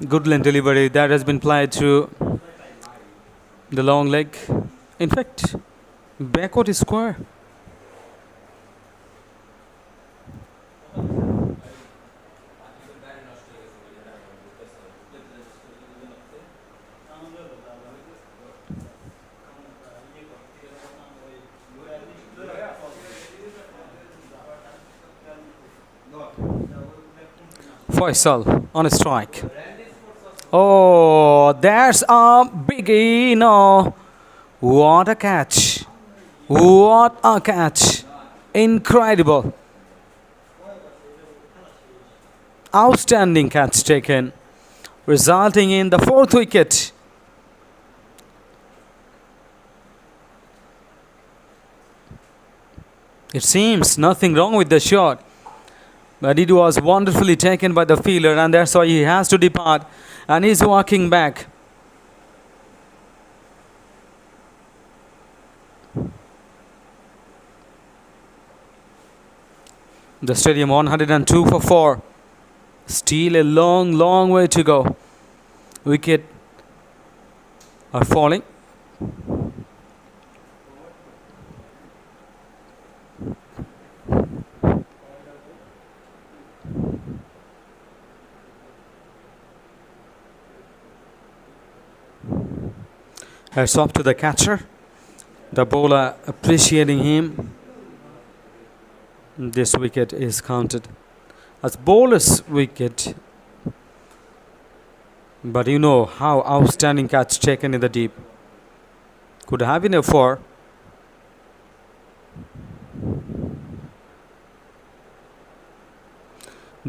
Good length delivery that has been played through the long leg. In fact, backward is square. Faisal on a strike. Oh, there's a biggie. No. What a catch. What a catch. Incredible. Outstanding catch taken, resulting in the 4th wicket. It seems nothing wrong with the shot, but it was wonderfully taken by the fielder, and that's why he has to depart, and he's walking back. The stadium 102 for 4. Still a long way to go. Wicket are falling. Heads off to the catcher. The bowler appreciating him. This wicket is counted as bowler's wicket. But you know how outstanding catch taken in the deep. Could have been a 4.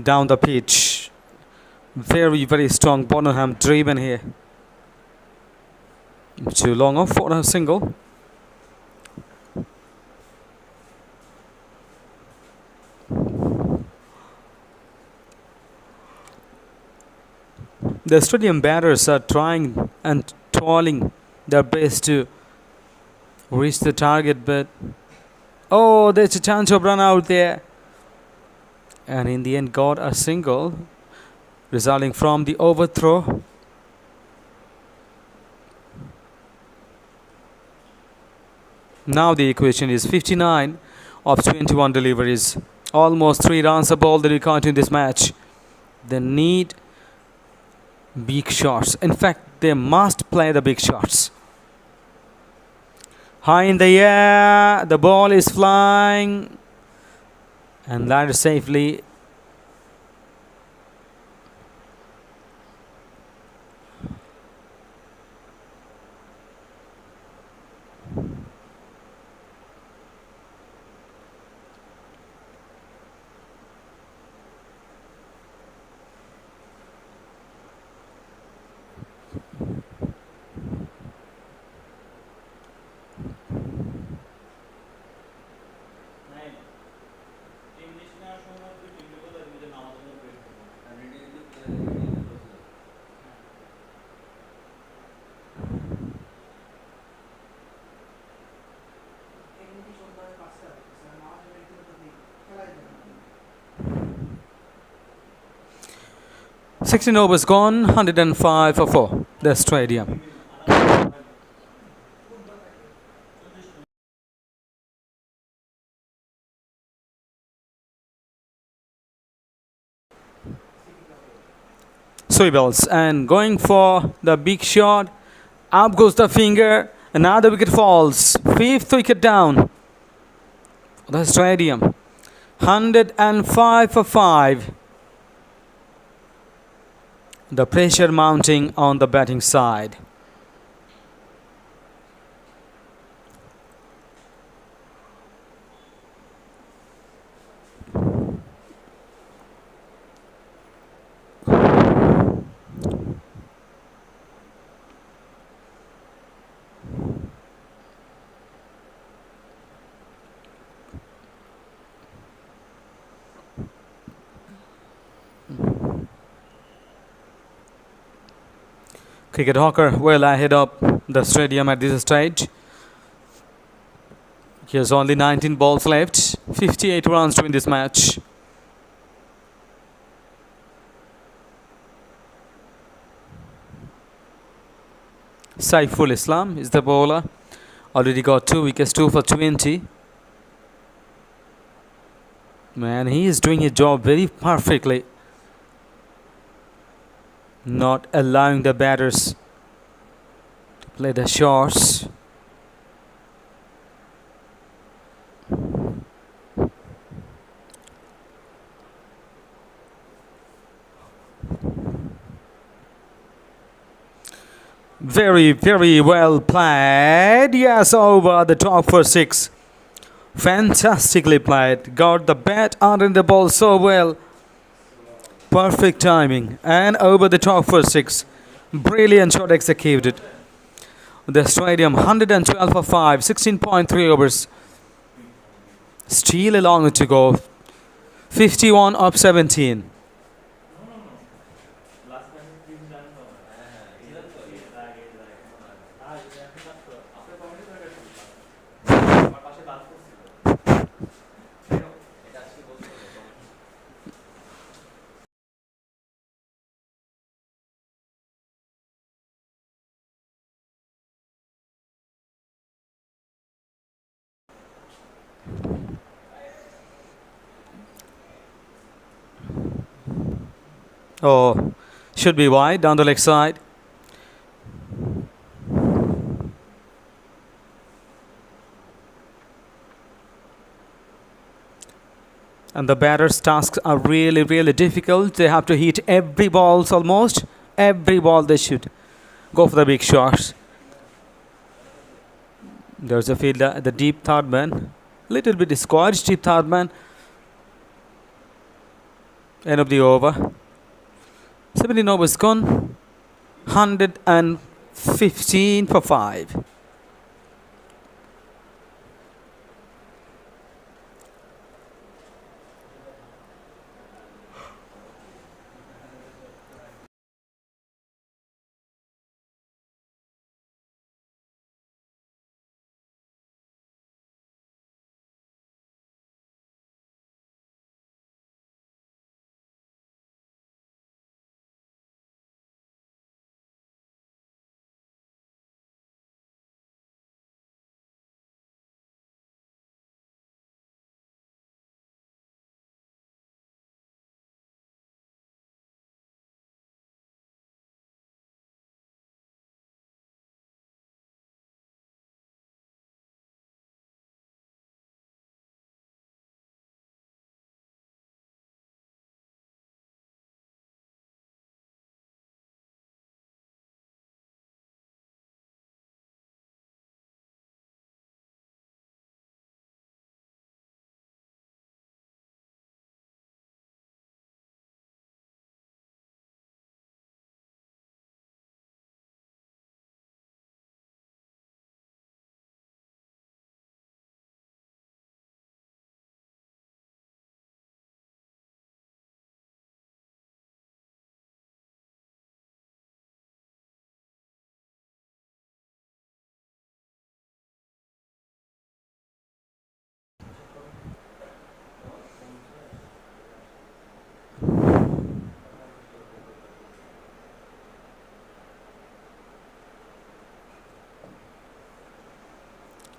Down the pitch. Very strong Bonham driven here. Too long off for a single. The stadium batters are trying and toiling their best to reach the target, but oh, there's a chance of run out there. And in the end got a single, resulting from the overthrow. Now the equation is 59 of 21 deliveries. Almost 3 runs a ball that we count in this match. They need big shots. In fact, they must play the big shots. High in the air, the ball is flying, and landed safely. Sixteen overs gone, 105 for 4. The stadium. Swivels and going for the big shot. Up goes the finger. Another wicket falls. 5th wicket down. The stadium. 105 for 5. The pressure mounting on the batting side. Cricket hawker well ahead of the stadium at this stage. He has only 19 balls left, 58 runs to win this match. Saiful Islam is the bowler. Already got 2 wickets, 2 for 20. Man, he is doing his job very perfectly. Not allowing the batters to play the shots. Very, very well played. Yes, over the top for 6. Fantastically played. Got the bat under the ball so well. Perfect timing. And over the top for 6. Brilliant shot executed. The stadium 112 for 5. 16.3 overs. Still a long way to go. 51 up 17. Oh, should be wide down the leg side. And the batters' tasks are really, really difficult. They have to hit every ball, almost every ball they should go for the big shots. There's a fielder at the deep third man. Little bit discouraged deep third man. End of the over. 17 overs gone. 115 for 5.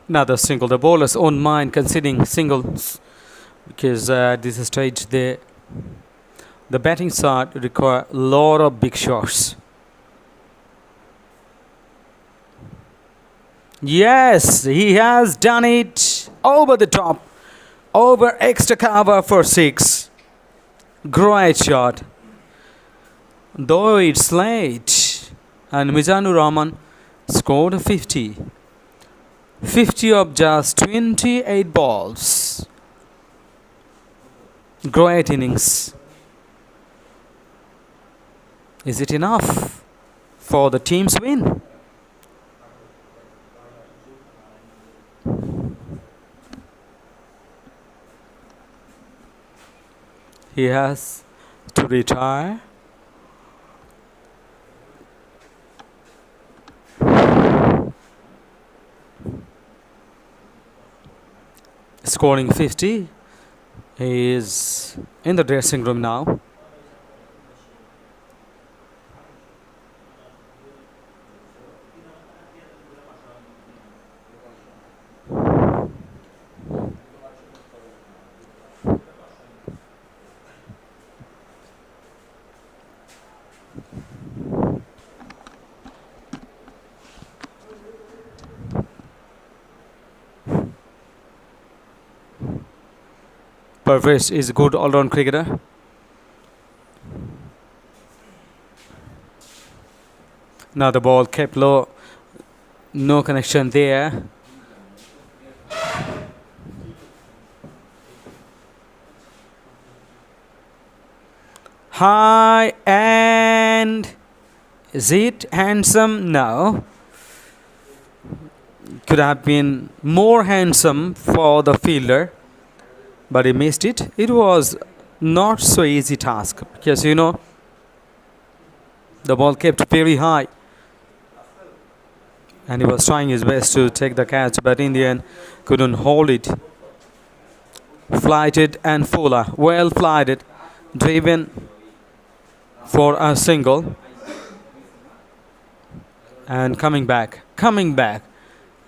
Another single. The bowlers won't mind conceding singles because at this stage the batting side require a lot of big shots. Yes, he has done it over the top, over extra cover for 6. Great shot. Though it's late, and Mizanur Rahman scored a 50. 50 of just 28 balls. Great innings. Is it enough for the team's win? He has to retire. Scoring 50. He is in the dressing room now. Parvesh is a good all-round cricketer. Now the ball kept low. No connection there. High, and is it handsome? No. Could have been more handsome for the fielder, but he missed it. It was not so easy task because the ball kept very high and he was trying his best to take the catch, but in the end couldn't hold it. Flighted and fuller, well flighted, driven for a single, and coming back.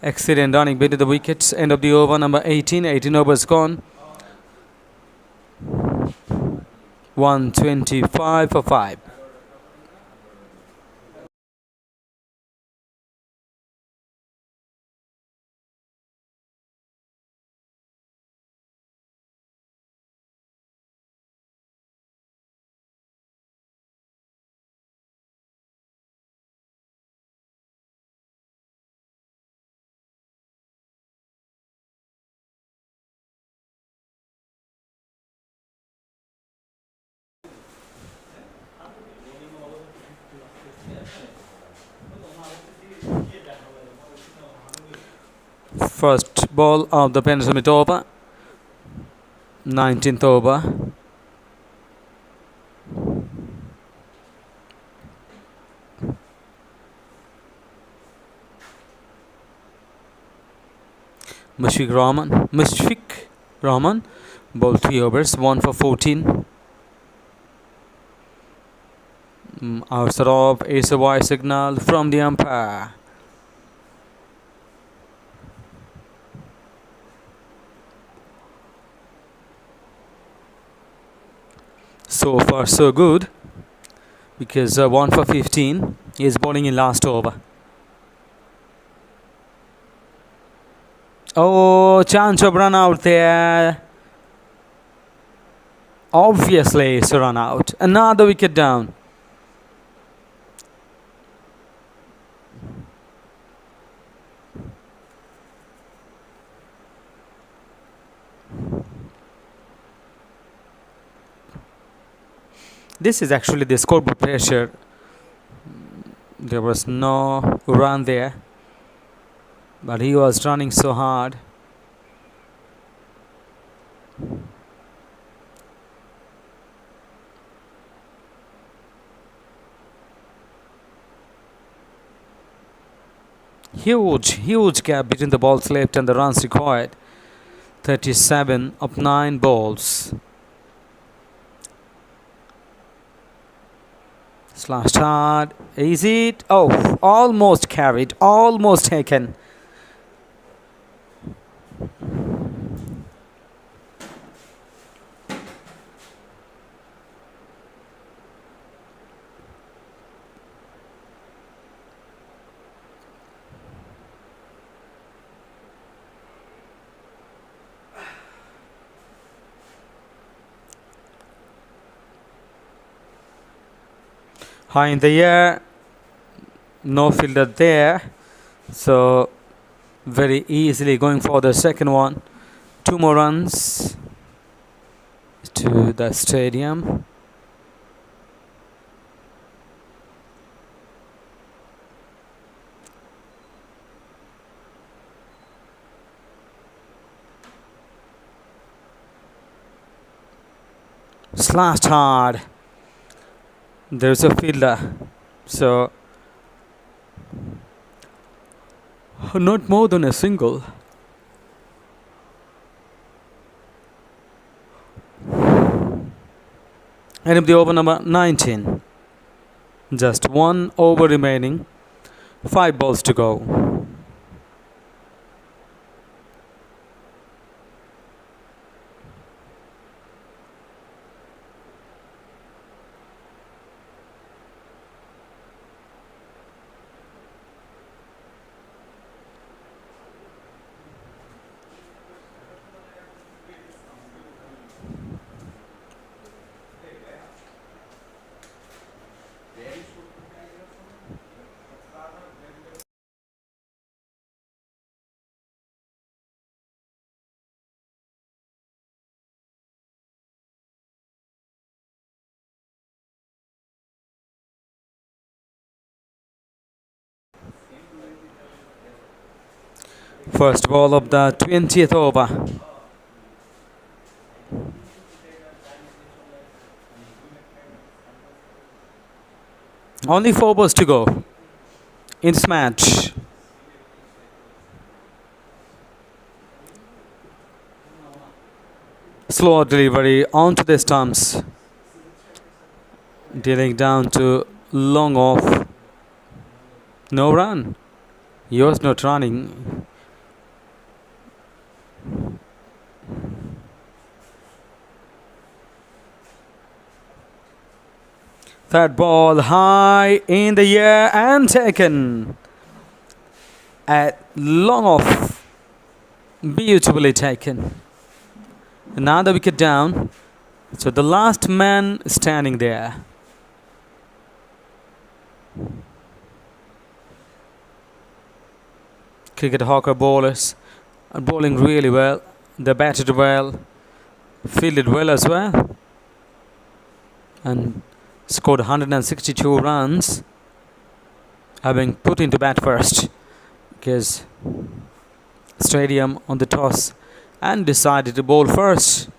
Excellent running between the wickets. End of the over, number 18. 18 overs gone. 125 for 5. First ball of the penultimate over, 19th over. Mushfiq Rahman bowled 3 overs, 1 for 14. Outside off is a wide signal from the umpire. So far so good, because 1 for 15 is bowling in last over. Oh, chance of run out there. Obviously it's a run out. Another wicket down. This is actually the scoreboard pressure. There was no run there, but he was running so hard. Huge gap between the balls left and the runs required. 37 of 9 balls. Slashed hard. Is it? Oh, almost carried. Almost taken. High in the air, no fielder there, so very easily going for the second one. 2 more runs to the stadium. Slashed hard. There's a fielder, so not more than a single. End of the over, number 19. Just 1 over remaining, 5 balls to go. First ball of the 20th over. Only 4 balls to go in this match. Slow delivery onto the stumps. Dealing down to long off. No run. He was not running. Third ball high in the air and taken. At long off. Beautifully taken. Another wicket down. So the last man standing there. Cricket hawker bowlers are bowling really well. They batted well, fielded well as well, and scored 162 runs, having put into bat first, because Stadium on the toss and decided to bowl first.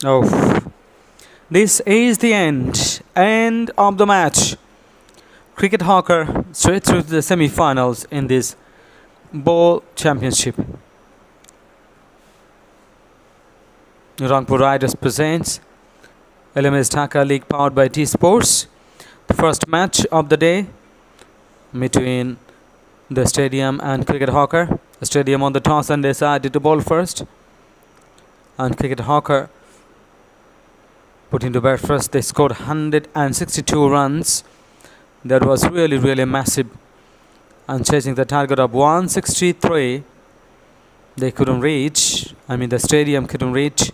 Oh, this is the end of the match. Cricket hawker straight through to the semi-finals in this bowl championship. Rangpur Riders presents LMS Dhaka League powered by TSports. The first match of the day between the Stadium and Cricket hawker. The Stadium on the toss and decided to bowl first, and Cricket hawker put into bat first. They scored 162 runs. That was really massive. And chasing the target of 163, they couldn't reach. The Stadium couldn't reach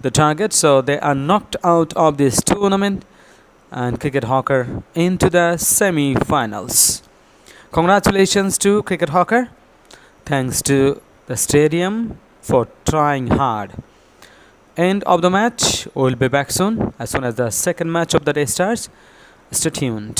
the target, so they are knocked out of this tournament, and Cricket hawker into the semi-finals. Congratulations to Cricket hawker. Thanks to the Stadium for trying hard. End of the match. We'll be back soon as the second match of the day starts. Stay tuned.